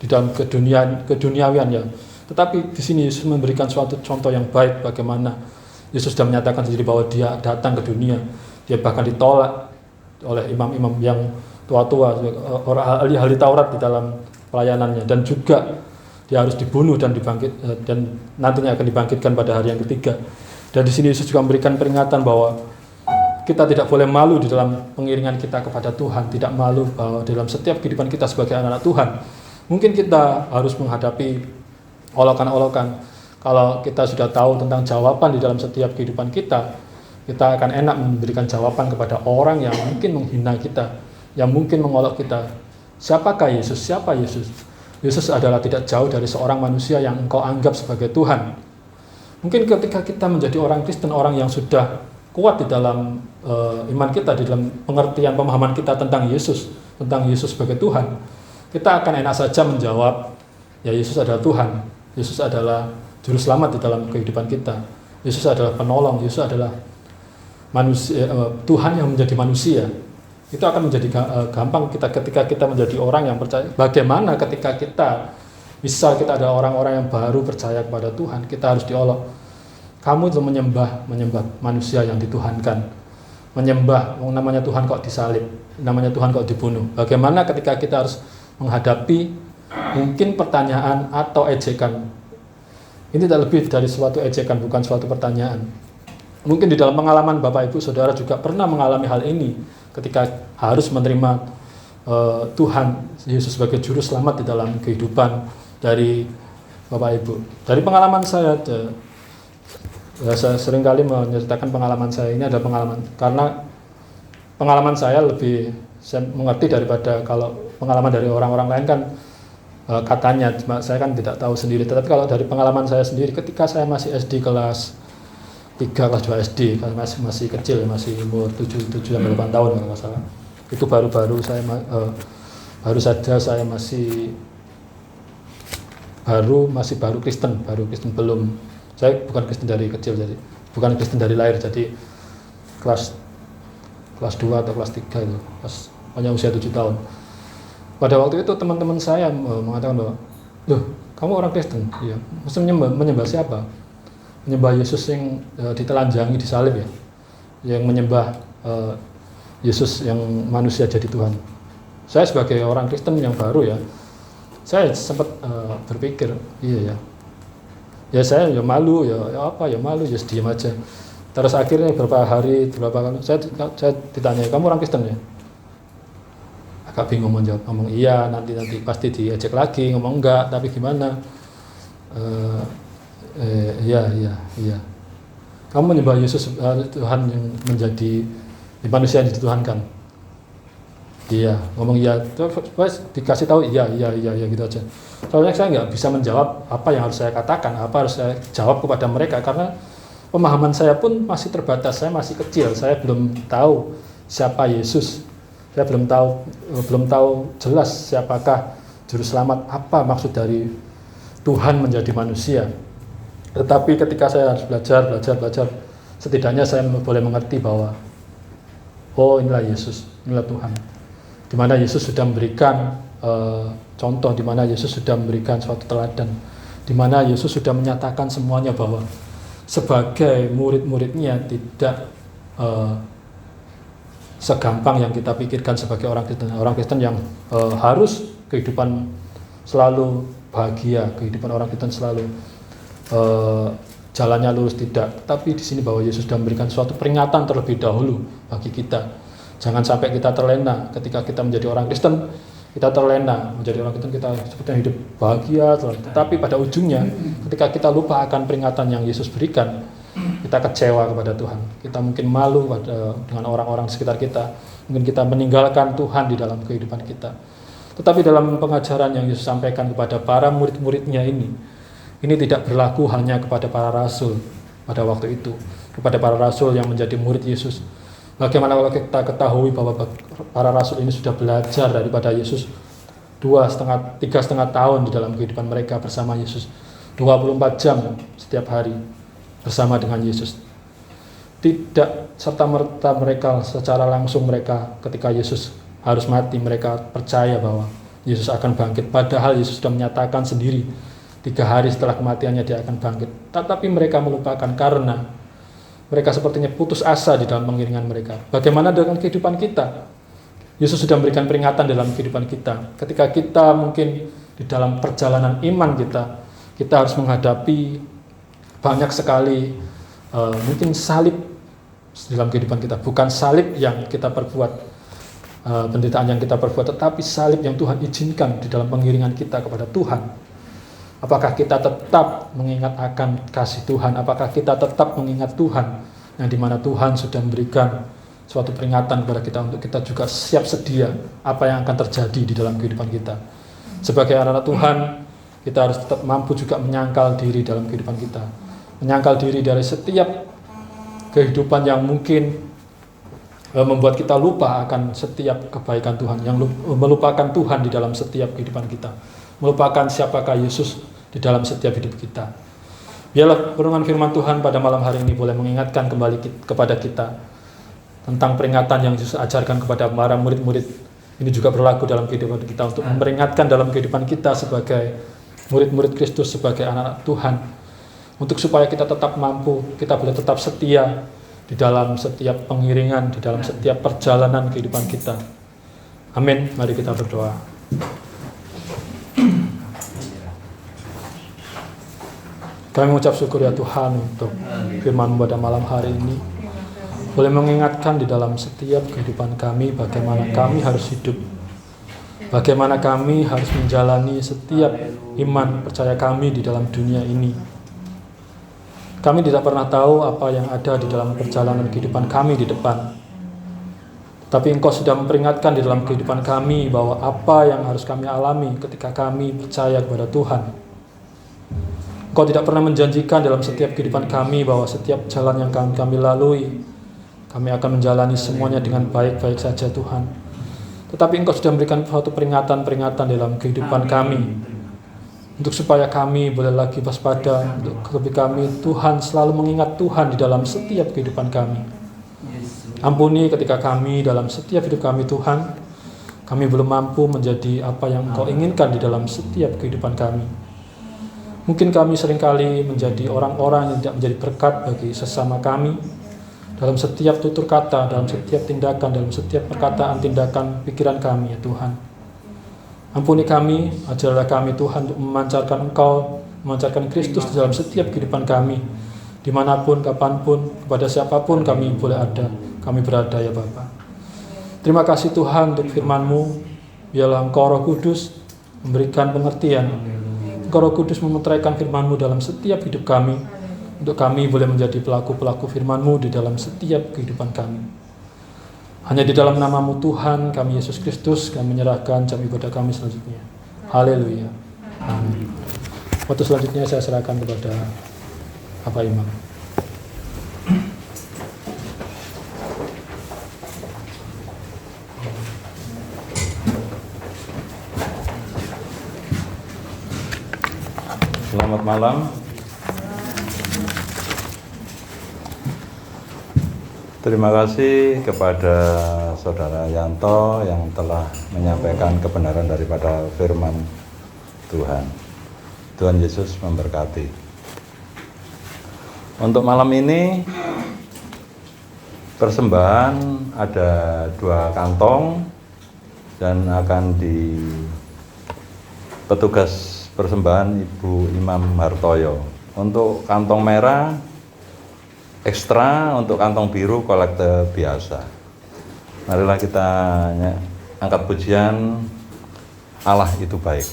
di dalam keduniawian ya. Tetapi di sini Yesus memberikan suatu contoh yang baik bagaimana Yesus sudah menyatakan sendiri bahwa Dia datang ke dunia. Dia bahkan ditolak oleh imam-imam yang tua-tua, ahli Taurat di dalam pelayanannya, dan juga Dia harus dibunuh dan dan nantinya akan dibangkitkan pada hari yang ketiga. Dan di sini Yesus juga memberikan peringatan bahwa kita tidak boleh malu di dalam pengiringan kita kepada Tuhan, tidak malu bahwa dalam setiap kehidupan kita sebagai anak-anak Tuhan, mungkin kita harus menghadapi olokan-olokan. Kalau kita sudah tahu tentang jawaban di dalam setiap kehidupan kita akan enak memberikan jawaban kepada orang yang mungkin menghina kita, yang mungkin mengolok kita. Siapakah Yesus? Siapa Yesus? Yesus adalah tidak jauh dari seorang manusia yang engkau anggap sebagai Tuhan. Mungkin ketika kita menjadi orang Kristen, orang yang sudah kuat di dalam iman kita, di dalam pengertian pemahaman kita tentang Yesus sebagai Tuhan, kita akan enak saja menjawab, ya Yesus adalah Tuhan, Yesus adalah Juru Selamat di dalam kehidupan kita, Yesus adalah penolong, Yesus adalah Tuhan yang menjadi manusia, itu akan menjadi gampang ketika kita menjadi orang yang percaya. Bagaimana ketika misal kita ada orang-orang yang baru percaya kepada Tuhan, kita harus diolok. Kamu itu menyembah manusia yang dituhankan, menyembah namanya Tuhan kok disalib, namanya Tuhan kok dibunuh. Bagaimana ketika kita harus menghadapi mungkin pertanyaan atau ejekan? Ini tidak lebih dari suatu ejekan, bukan suatu pertanyaan. Mungkin di dalam pengalaman Bapak Ibu Saudara juga pernah mengalami hal ini ketika harus menerima Tuhan Yesus sebagai juru selamat di dalam kehidupan dari Bapak Ibu. Dari pengalaman saya seringkali menceritakan pengalaman saya. Ini ada pengalaman, karena pengalaman saya lebih saya mengerti daripada kalau pengalaman dari orang-orang lain kan katanya, saya kan tidak tahu sendiri. Tetapi kalau dari pengalaman saya sendiri, ketika saya masih SD kelas 3, kelas 2 SD, masih kecil, masih umur 7-8 tahun kalau nggak salah. Itu baru saja saya masih baru Kristen, belum. Saya bukan Kristen dari kecil, jadi bukan Kristen dari lahir, jadi kelas 2 atau kelas 3 itu, hanya usia 7 tahun. Pada waktu itu teman-teman saya mengatakan bahwa, loh, kamu orang Kristen? Iya. Mesti menyembah siapa? Menyembah Yesus yang ditelanjangi, disalib ya, yang menyembah Yesus yang manusia jadi Tuhan. Saya sebagai orang Kristen yang baru ya, saya sempat berpikir, iya ya saya ya malu, ya malu, ya diam aja. Terus akhirnya beberapa kali saya ditanya, kamu orang Kristen ya? Agak bingung menjawab, ngomong iya, nanti pasti diejek lagi, ngomong enggak, tapi gimana? Iya. Kamu menyembah Yesus Tuhan yang menjadi manusia yang dituhankan. Iya, ngomong iya. Terus dikasih tahu iya gitu aja. Soalnya saya nggak bisa menjawab apa yang harus saya katakan, apa harus saya jawab kepada mereka, karena pemahaman saya pun masih terbatas. Saya masih kecil, saya belum tahu siapa Yesus. Saya belum tahu jelas siapakah juru selamat, apa maksud dari Tuhan menjadi manusia. Tetapi ketika saya harus belajar, setidaknya saya boleh mengerti bahwa inilah Yesus, inilah Tuhan. Di mana Yesus sudah memberikan contoh, di mana Yesus sudah memberikan suatu teladan, di mana Yesus sudah menyatakan semuanya bahwa sebagai murid-muridnya tidak segampang yang kita pikirkan sebagai orang Kristen yang harus kehidupan selalu bahagia, kehidupan orang Kristen selalu jalannya lurus, tidak. Tapi di sini bahwa Yesus sudah memberikan suatu peringatan terlebih dahulu bagi kita. Jangan sampai kita terlena ketika kita menjadi orang Kristen. Kita terlena menjadi orang Kristen, kita sepertinya hidup bahagia, tetapi pada ujungnya ketika kita lupa akan peringatan yang Yesus berikan, kita kecewa kepada Tuhan. Kita mungkin malu dengan orang-orang sekitar kita. Mungkin kita meninggalkan Tuhan di dalam kehidupan kita. Tetapi dalam pengajaran yang Yesus sampaikan kepada para murid-muridnya ini tidak berlaku hanya kepada para rasul pada waktu itu, kepada para rasul yang menjadi murid Yesus. Bagaimana kalau kita ketahui bahwa para rasul ini sudah belajar daripada Yesus 3,5 tahun di dalam kehidupan mereka bersama Yesus, 24 jam setiap hari bersama dengan Yesus. Tidak serta-merta mereka secara langsung ketika Yesus harus mati, mereka percaya bahwa Yesus akan bangkit. Padahal Yesus sudah menyatakan sendiri 3 hari setelah kematiannya dia akan bangkit. Tetapi mereka melupakan karena mereka sepertinya putus asa di dalam pengiringan mereka. Bagaimana dengan kehidupan kita? Yesus sudah memberikan peringatan dalam kehidupan kita. Ketika kita mungkin di dalam perjalanan iman kita harus menghadapi banyak sekali mungkin salib dalam kehidupan kita. Bukan salib yang kita perbuat, penderitaan yang kita perbuat, tetapi salib yang Tuhan izinkan di dalam pengiringan kita kepada Tuhan. Apakah kita tetap mengingat akan kasih Tuhan? Apakah kita tetap mengingat Tuhan yang dimana Tuhan sudah memberikan suatu peringatan kepada kita untuk kita juga siap sedia apa yang akan terjadi di dalam kehidupan kita. Sebagai anak-anak Tuhan, kita harus tetap mampu juga menyangkal diri dalam kehidupan kita. Menyangkal diri dari setiap kehidupan yang mungkin membuat kita lupa akan setiap kebaikan Tuhan, yang melupakan Tuhan di dalam setiap kehidupan kita, melupakan siapakah Yesus di dalam setiap hidup kita. Biarlah renungan firman Tuhan pada malam hari ini boleh mengingatkan kembali kepada kita tentang peringatan yang Yesus ajarkan kepada para murid-murid. Ini juga berlaku dalam kehidupan kita untuk memperingatkan dalam kehidupan kita sebagai murid-murid Kristus, sebagai anak-anak Tuhan. Untuk supaya kita tetap mampu, kita boleh tetap setia di dalam setiap pengiringan, di dalam setiap perjalanan kehidupan kita. Amin. Mari kita berdoa. Kami mengucap syukur ya Tuhan untuk firman-Mu pada malam hari ini. Boleh mengingatkan di dalam setiap kehidupan kami bagaimana kami harus hidup. Bagaimana kami harus menjalani setiap iman percaya kami di dalam dunia ini. Kami tidak pernah tahu apa yang ada di dalam perjalanan kehidupan kami di depan. Tapi Engkau sudah memperingatkan di dalam kehidupan kami bahwa apa yang harus kami alami ketika kami percaya kepada Tuhan. Engkau tidak pernah menjanjikan dalam setiap kehidupan kami bahwa setiap jalan yang kami lalui, kami akan menjalani semuanya dengan baik-baik saja Tuhan. Tetapi Engkau sudah memberikan suatu peringatan-peringatan dalam kehidupan kami. Untuk supaya kami boleh lagi waspada, untuk kami Tuhan selalu mengingat Tuhan di dalam setiap kehidupan kami. Ampuni ketika kami dalam setiap hidup kami Tuhan, kami belum mampu menjadi apa yang Engkau inginkan di dalam setiap kehidupan kami. Mungkin kami seringkali menjadi orang-orang yang tidak menjadi berkat bagi sesama kami, dalam setiap tutur kata, dalam setiap tindakan, dalam setiap perkataan, tindakan, pikiran kami ya Tuhan. Ampuni kami, ajarlah kami Tuhan untuk memancarkan Engkau, memancarkan Kristus dalam setiap kehidupan kami, dimanapun, kapanpun, kepada siapapun kami boleh ada, kami berada ya Bapa. Terima kasih Tuhan untuk firman-Mu, biarlah Engkau Roh Kudus memberikan pengertian, Engkau Roh Kudus memeteraikan firman-Mu dalam setiap hidup kami, untuk kami boleh menjadi pelaku-pelaku firman-Mu di dalam setiap kehidupan kami. Hanya di dalam nama-Mu Tuhan, kami Yesus Kristus, kami menyerahkan jam ibadah kami selanjutnya. Haleluya. Amin. Waktu selanjutnya saya serahkan kepada Bapak Imam. Selamat malam. Terima kasih kepada Saudara Yanto yang telah menyampaikan kebenaran daripada firman Tuhan. Tuhan Yesus memberkati. Untuk malam ini persembahan ada 2 kantong dan akan di petugas persembahan Ibu Imam Hartoyo. Untuk kantong merah ekstra, untuk kantong biru kolekte biasa. Marilah kita angkat pujian Allah itu baik.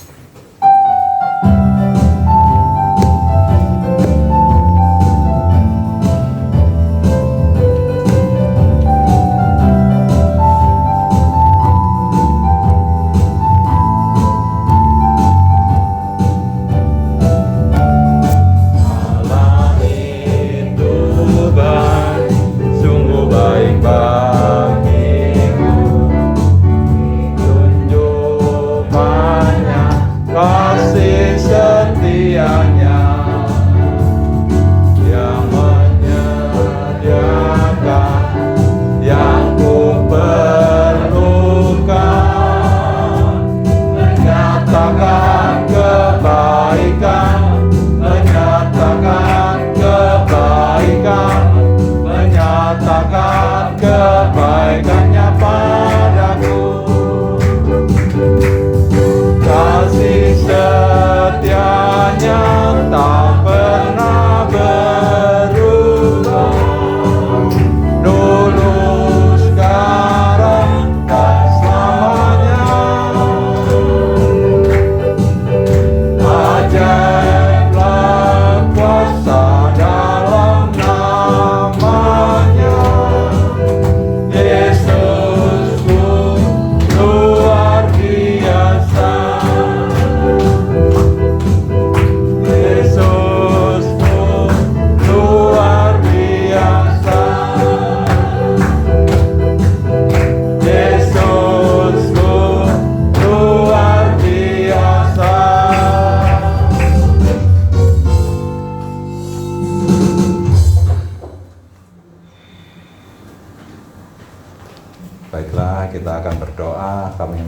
Tunjuk banyak kita akan berdoa. Kami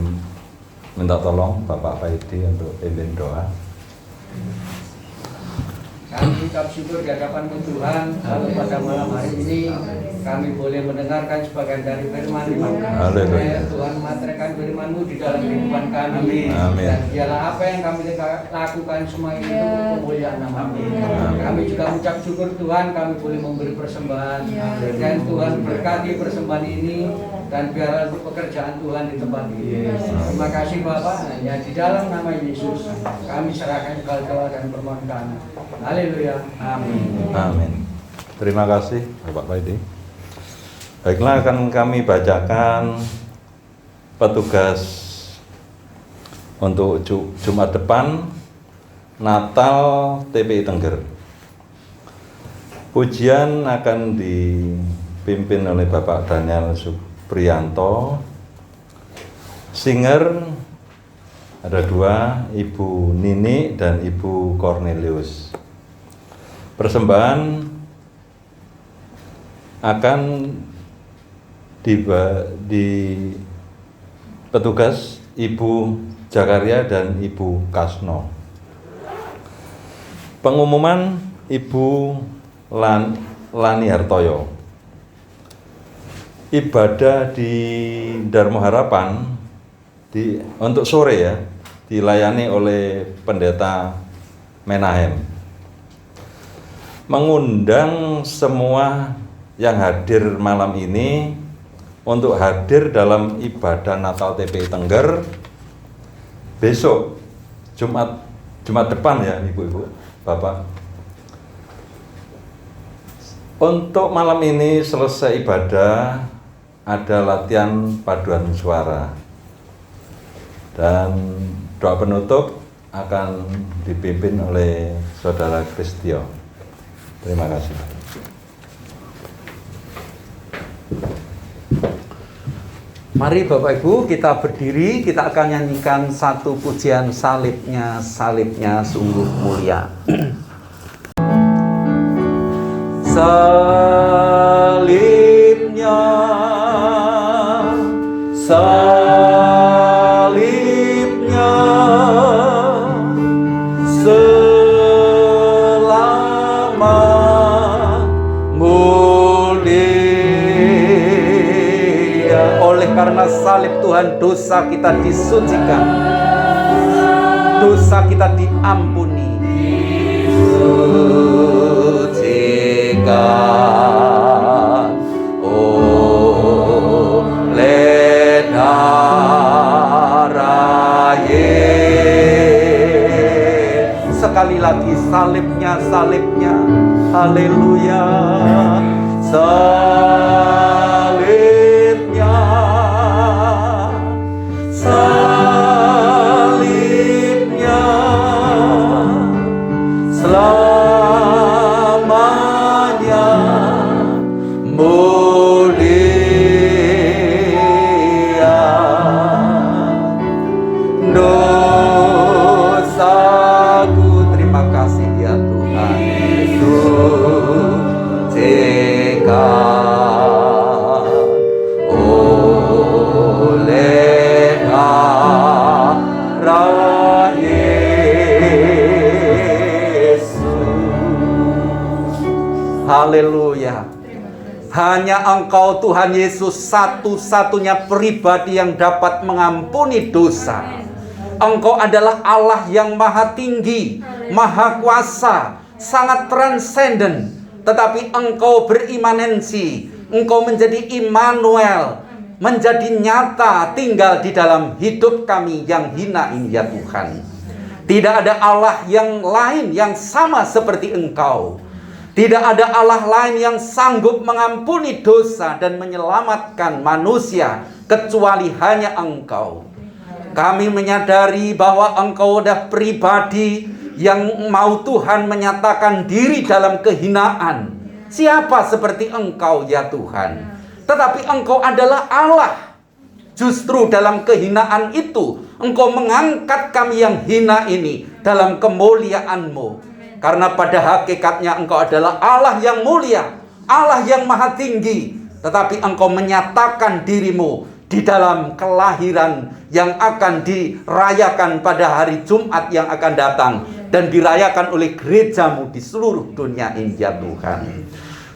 minta tolong Bapak Faidi untuk pimpin doa. Kami ucap syukur di hadapan Tuhan kalau pada malam hari ini kami boleh mendengarkan sebagian dari firman-Mu. Haleluya. Tuhan memateraikan firman-Mu di dalam kehidupan kami. Amin. Dan biarlah apa yang kami lakukan semua ini untuk kemuliaan nama-Mu. Kami juga ucap syukur Tuhan kami boleh memberi persembahan. Dan Tuhan berkati persembahan ini dan biarlah untuk pekerjaan Tuhan di tempat ini. Terima kasih Bapak. Hanya di dalam nama Yesus kami serahkan segala doa dan permohonan kami. Haleluya. Amin. Amin. Terima kasih Bapak Faidi. Baiklah, akan kami bacakan petugas untuk Jumat depan Natal TPI Tengger. Pujian akan dipimpin oleh Bapak Daniel Supriyanto. Singer ada dua, Ibu Nini dan Ibu Cornelius. Persembahan akan di petugas Ibu Jakaria dan Ibu Kasno. Pengumuman Ibu Lani Hartoyo. Ibadah di Dharma Harapan untuk sore ya, dilayani oleh Pendeta Menahem. Mengundang semua yang hadir malam ini untuk hadir dalam ibadah Natal TPI Tengger besok Jumat depan ya Ibu-ibu, Bapak. Untuk malam ini selesai ibadah ada latihan paduan suara dan doa penutup akan dipimpin oleh Saudara Kristio. Terima kasih. Mari Bapak Ibu kita berdiri, kita akan nyanyikan satu pujian salibnya, salibnya sungguh mulia. Salibnya, salibnya, selama mulia. Oleh karena salib Tuhan, dosa kita disucikan, dosa kita diampuni. Disucikan oleh darah Yesus. Sekali lagi salibnya, salibnya, haleluya. Salibnya, salibnya, selamanya mulia. Dosaku, terima kasih ya Tuhan, sucikan oleh darah Yesus. Haleluya. Hanya Engkau Tuhan Yesus satu-satunya pribadi yang dapat mengampuni dosa. Engkau adalah Allah yang maha tinggi, maha kuasa, sangat transenden. Tetapi Engkau berimanensi, Engkau menjadi Immanuel, menjadi nyata tinggal di dalam hidup kami yang hina ini ya Tuhan. Tidak ada Allah yang lain yang sama seperti Engkau. Tidak ada Allah lain yang sanggup mengampuni dosa dan menyelamatkan manusia kecuali hanya Engkau. Kami menyadari bahwa Engkau adalah pribadi yang mau Tuhan menyatakan diri dalam kehinaan. Siapa seperti Engkau ya Tuhan? Tetapi Engkau adalah Allah. Justru dalam kehinaan itu Engkau mengangkat kami yang hina ini dalam kemuliaan-Mu. Karena pada hakikatnya Engkau adalah Allah yang mulia, Allah yang maha tinggi. Tetapi Engkau menyatakan diri-Mu di dalam kelahiran yang akan dirayakan pada hari Jumat yang akan datang dan dirayakan oleh gerejamu di seluruh dunia ini ya Tuhan.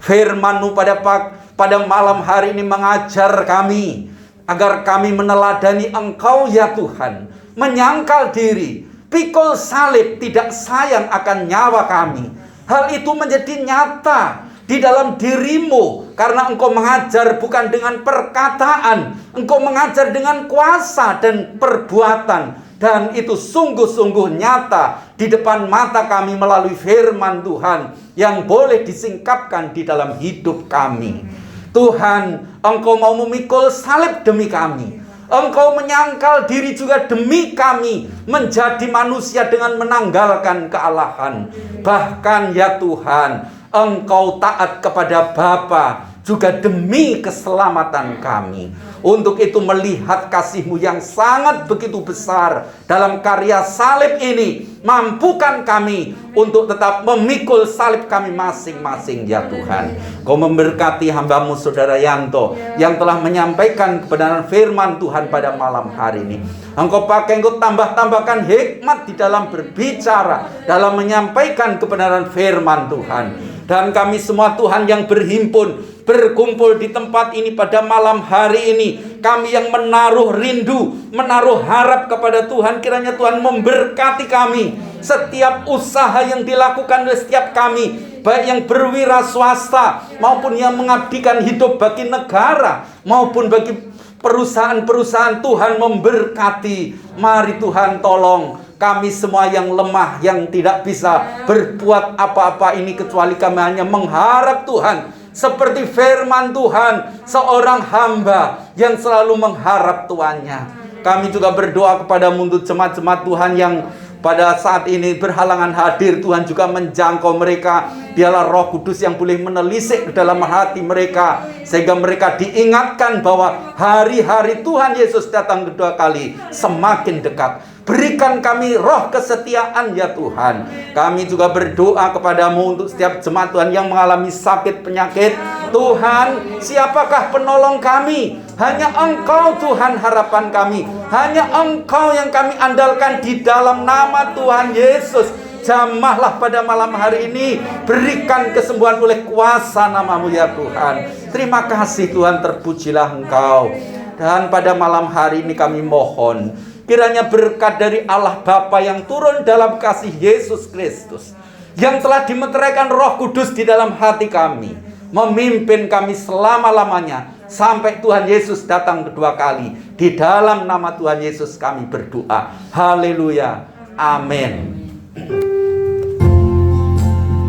Firman-Mu pada malam hari ini mengajar kami agar kami meneladani Engkau ya Tuhan, menyangkal diri, pikul salib, tidak sayang akan nyawa kami. Hal itu menjadi nyata di dalam diri-Mu karena Engkau mengajar bukan dengan perkataan, Engkau mengajar dengan kuasa dan perbuatan, dan itu sungguh-sungguh nyata di depan mata kami melalui firman Tuhan yang boleh disingkapkan di dalam hidup kami. Tuhan, Engkau mau memikul salib demi kami. Engkau menyangkal diri juga demi kami menjadi manusia dengan menanggalkan kealahan. Bahkan ya Tuhan, Engkau taat kepada Bapa juga demi keselamatan kami. Untuk itu melihat kasih-Mu yang sangat begitu besar dalam karya salib ini, mampukan kami untuk tetap memikul salib kami masing-masing ya Tuhan. Kau memberkati hamba-Mu Saudara Yanto yang telah menyampaikan kebenaran firman Tuhan pada malam hari ini. Engkau pakai, Engkau tambahkan hikmat di dalam berbicara, dalam menyampaikan kebenaran firman Tuhan. Dan kami semua Tuhan yang berkumpul di tempat ini pada malam hari ini, kami yang menaruh rindu, menaruh harap kepada Tuhan, kiranya Tuhan memberkati kami. Setiap usaha yang dilakukan oleh setiap kami, baik yang berwira swasta maupun yang mengabdikan hidup bagi negara maupun bagi perusahaan-perusahaan, Tuhan memberkati. Mari Tuhan tolong kami semua yang lemah, yang tidak bisa berbuat apa-apa ini kecuali kami hanya mengharap Tuhan. Seperti firman Tuhan, seorang hamba yang selalu mengharap tuannya. Kami juga berdoa kepada-Mu untuk jemaat-jemaat Tuhan yang pada saat ini berhalangan hadir. Tuhan juga menjangkau mereka. Biarlah Roh Kudus yang boleh menelisik ke dalam hati mereka, sehingga mereka diingatkan bahwa hari-hari Tuhan Yesus datang kedua kali semakin dekat. Berikan kami roh kesetiaan ya Tuhan. Kami juga berdoa kepada-Mu untuk setiap jemaat Tuhan yang mengalami sakit penyakit. Tuhan, siapakah penolong kami? Hanya Engkau Tuhan harapan kami. Hanya Engkau yang kami andalkan di dalam nama Tuhan Yesus. Jamahlah pada malam hari ini. Berikan kesembuhan oleh kuasa nama-Mu ya Tuhan. Terima kasih Tuhan, terpujilah Engkau. Dan pada malam hari ini kami mohon, kiranya berkat dari Allah Bapa yang turun dalam kasih Yesus Kristus, yang telah dimeteraikan Roh Kudus di dalam hati kami, memimpin kami selama-lamanya sampai Tuhan Yesus datang kedua kali. Di dalam nama Tuhan Yesus kami berdoa. Haleluya. Amin.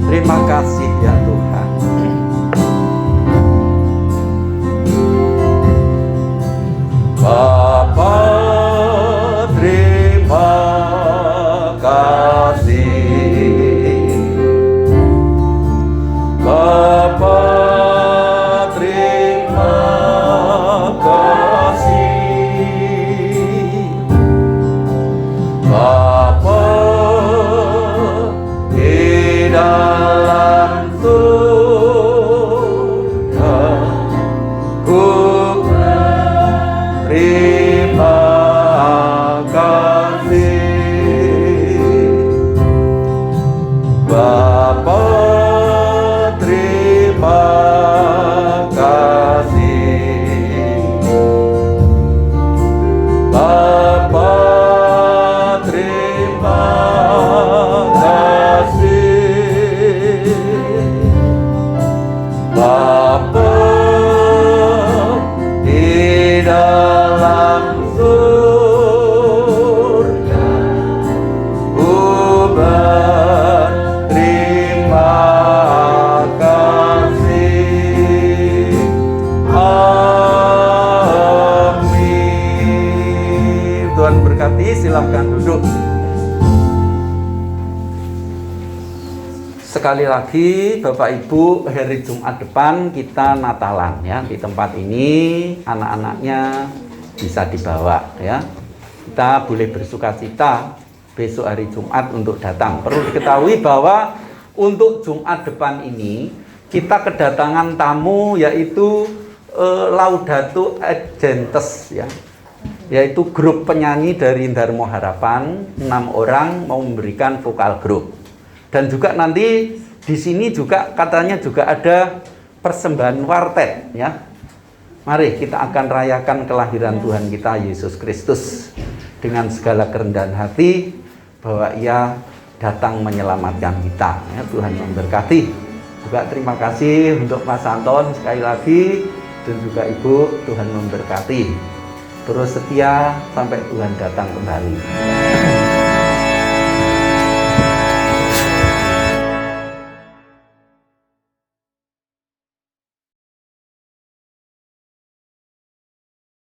Terima kasih ya Tuhan. Bapa, terima kasih. Bapa, terima kasih. Bapa, di dalam surga, ku terima kasih. Bapa, terima kasih. Bapa, terima kasih. Bapa, di dalam surga, ku berterima kasih. Amin. Tuhan berkati, silahkan duduk. Sekali lagi Bapak Ibu, hari Jumat depan kita Natalan ya. Di tempat ini anak-anaknya bisa dibawa ya. Kita boleh bersuka cita besok hari Jumat untuk datang. Perlu diketahui bahwa untuk Jumat depan ini kita kedatangan tamu, yaitu Laudato et Gentes ya, yaitu grup penyanyi dari Dharma Harapan, 6 orang mau memberikan vokal grup. Dan juga nanti di sini juga katanya juga ada persembahan wartet ya. Mari kita akan rayakan kelahiran Tuhan kita Yesus Kristus dengan segala kerendahan hati bahwa Ia datang menyelamatkan kita ya. Tuhan memberkati. Juga terima kasih untuk Mas Anton sekali lagi, dan juga Ibu. Tuhan memberkati. Terus setia sampai Tuhan datang kembali.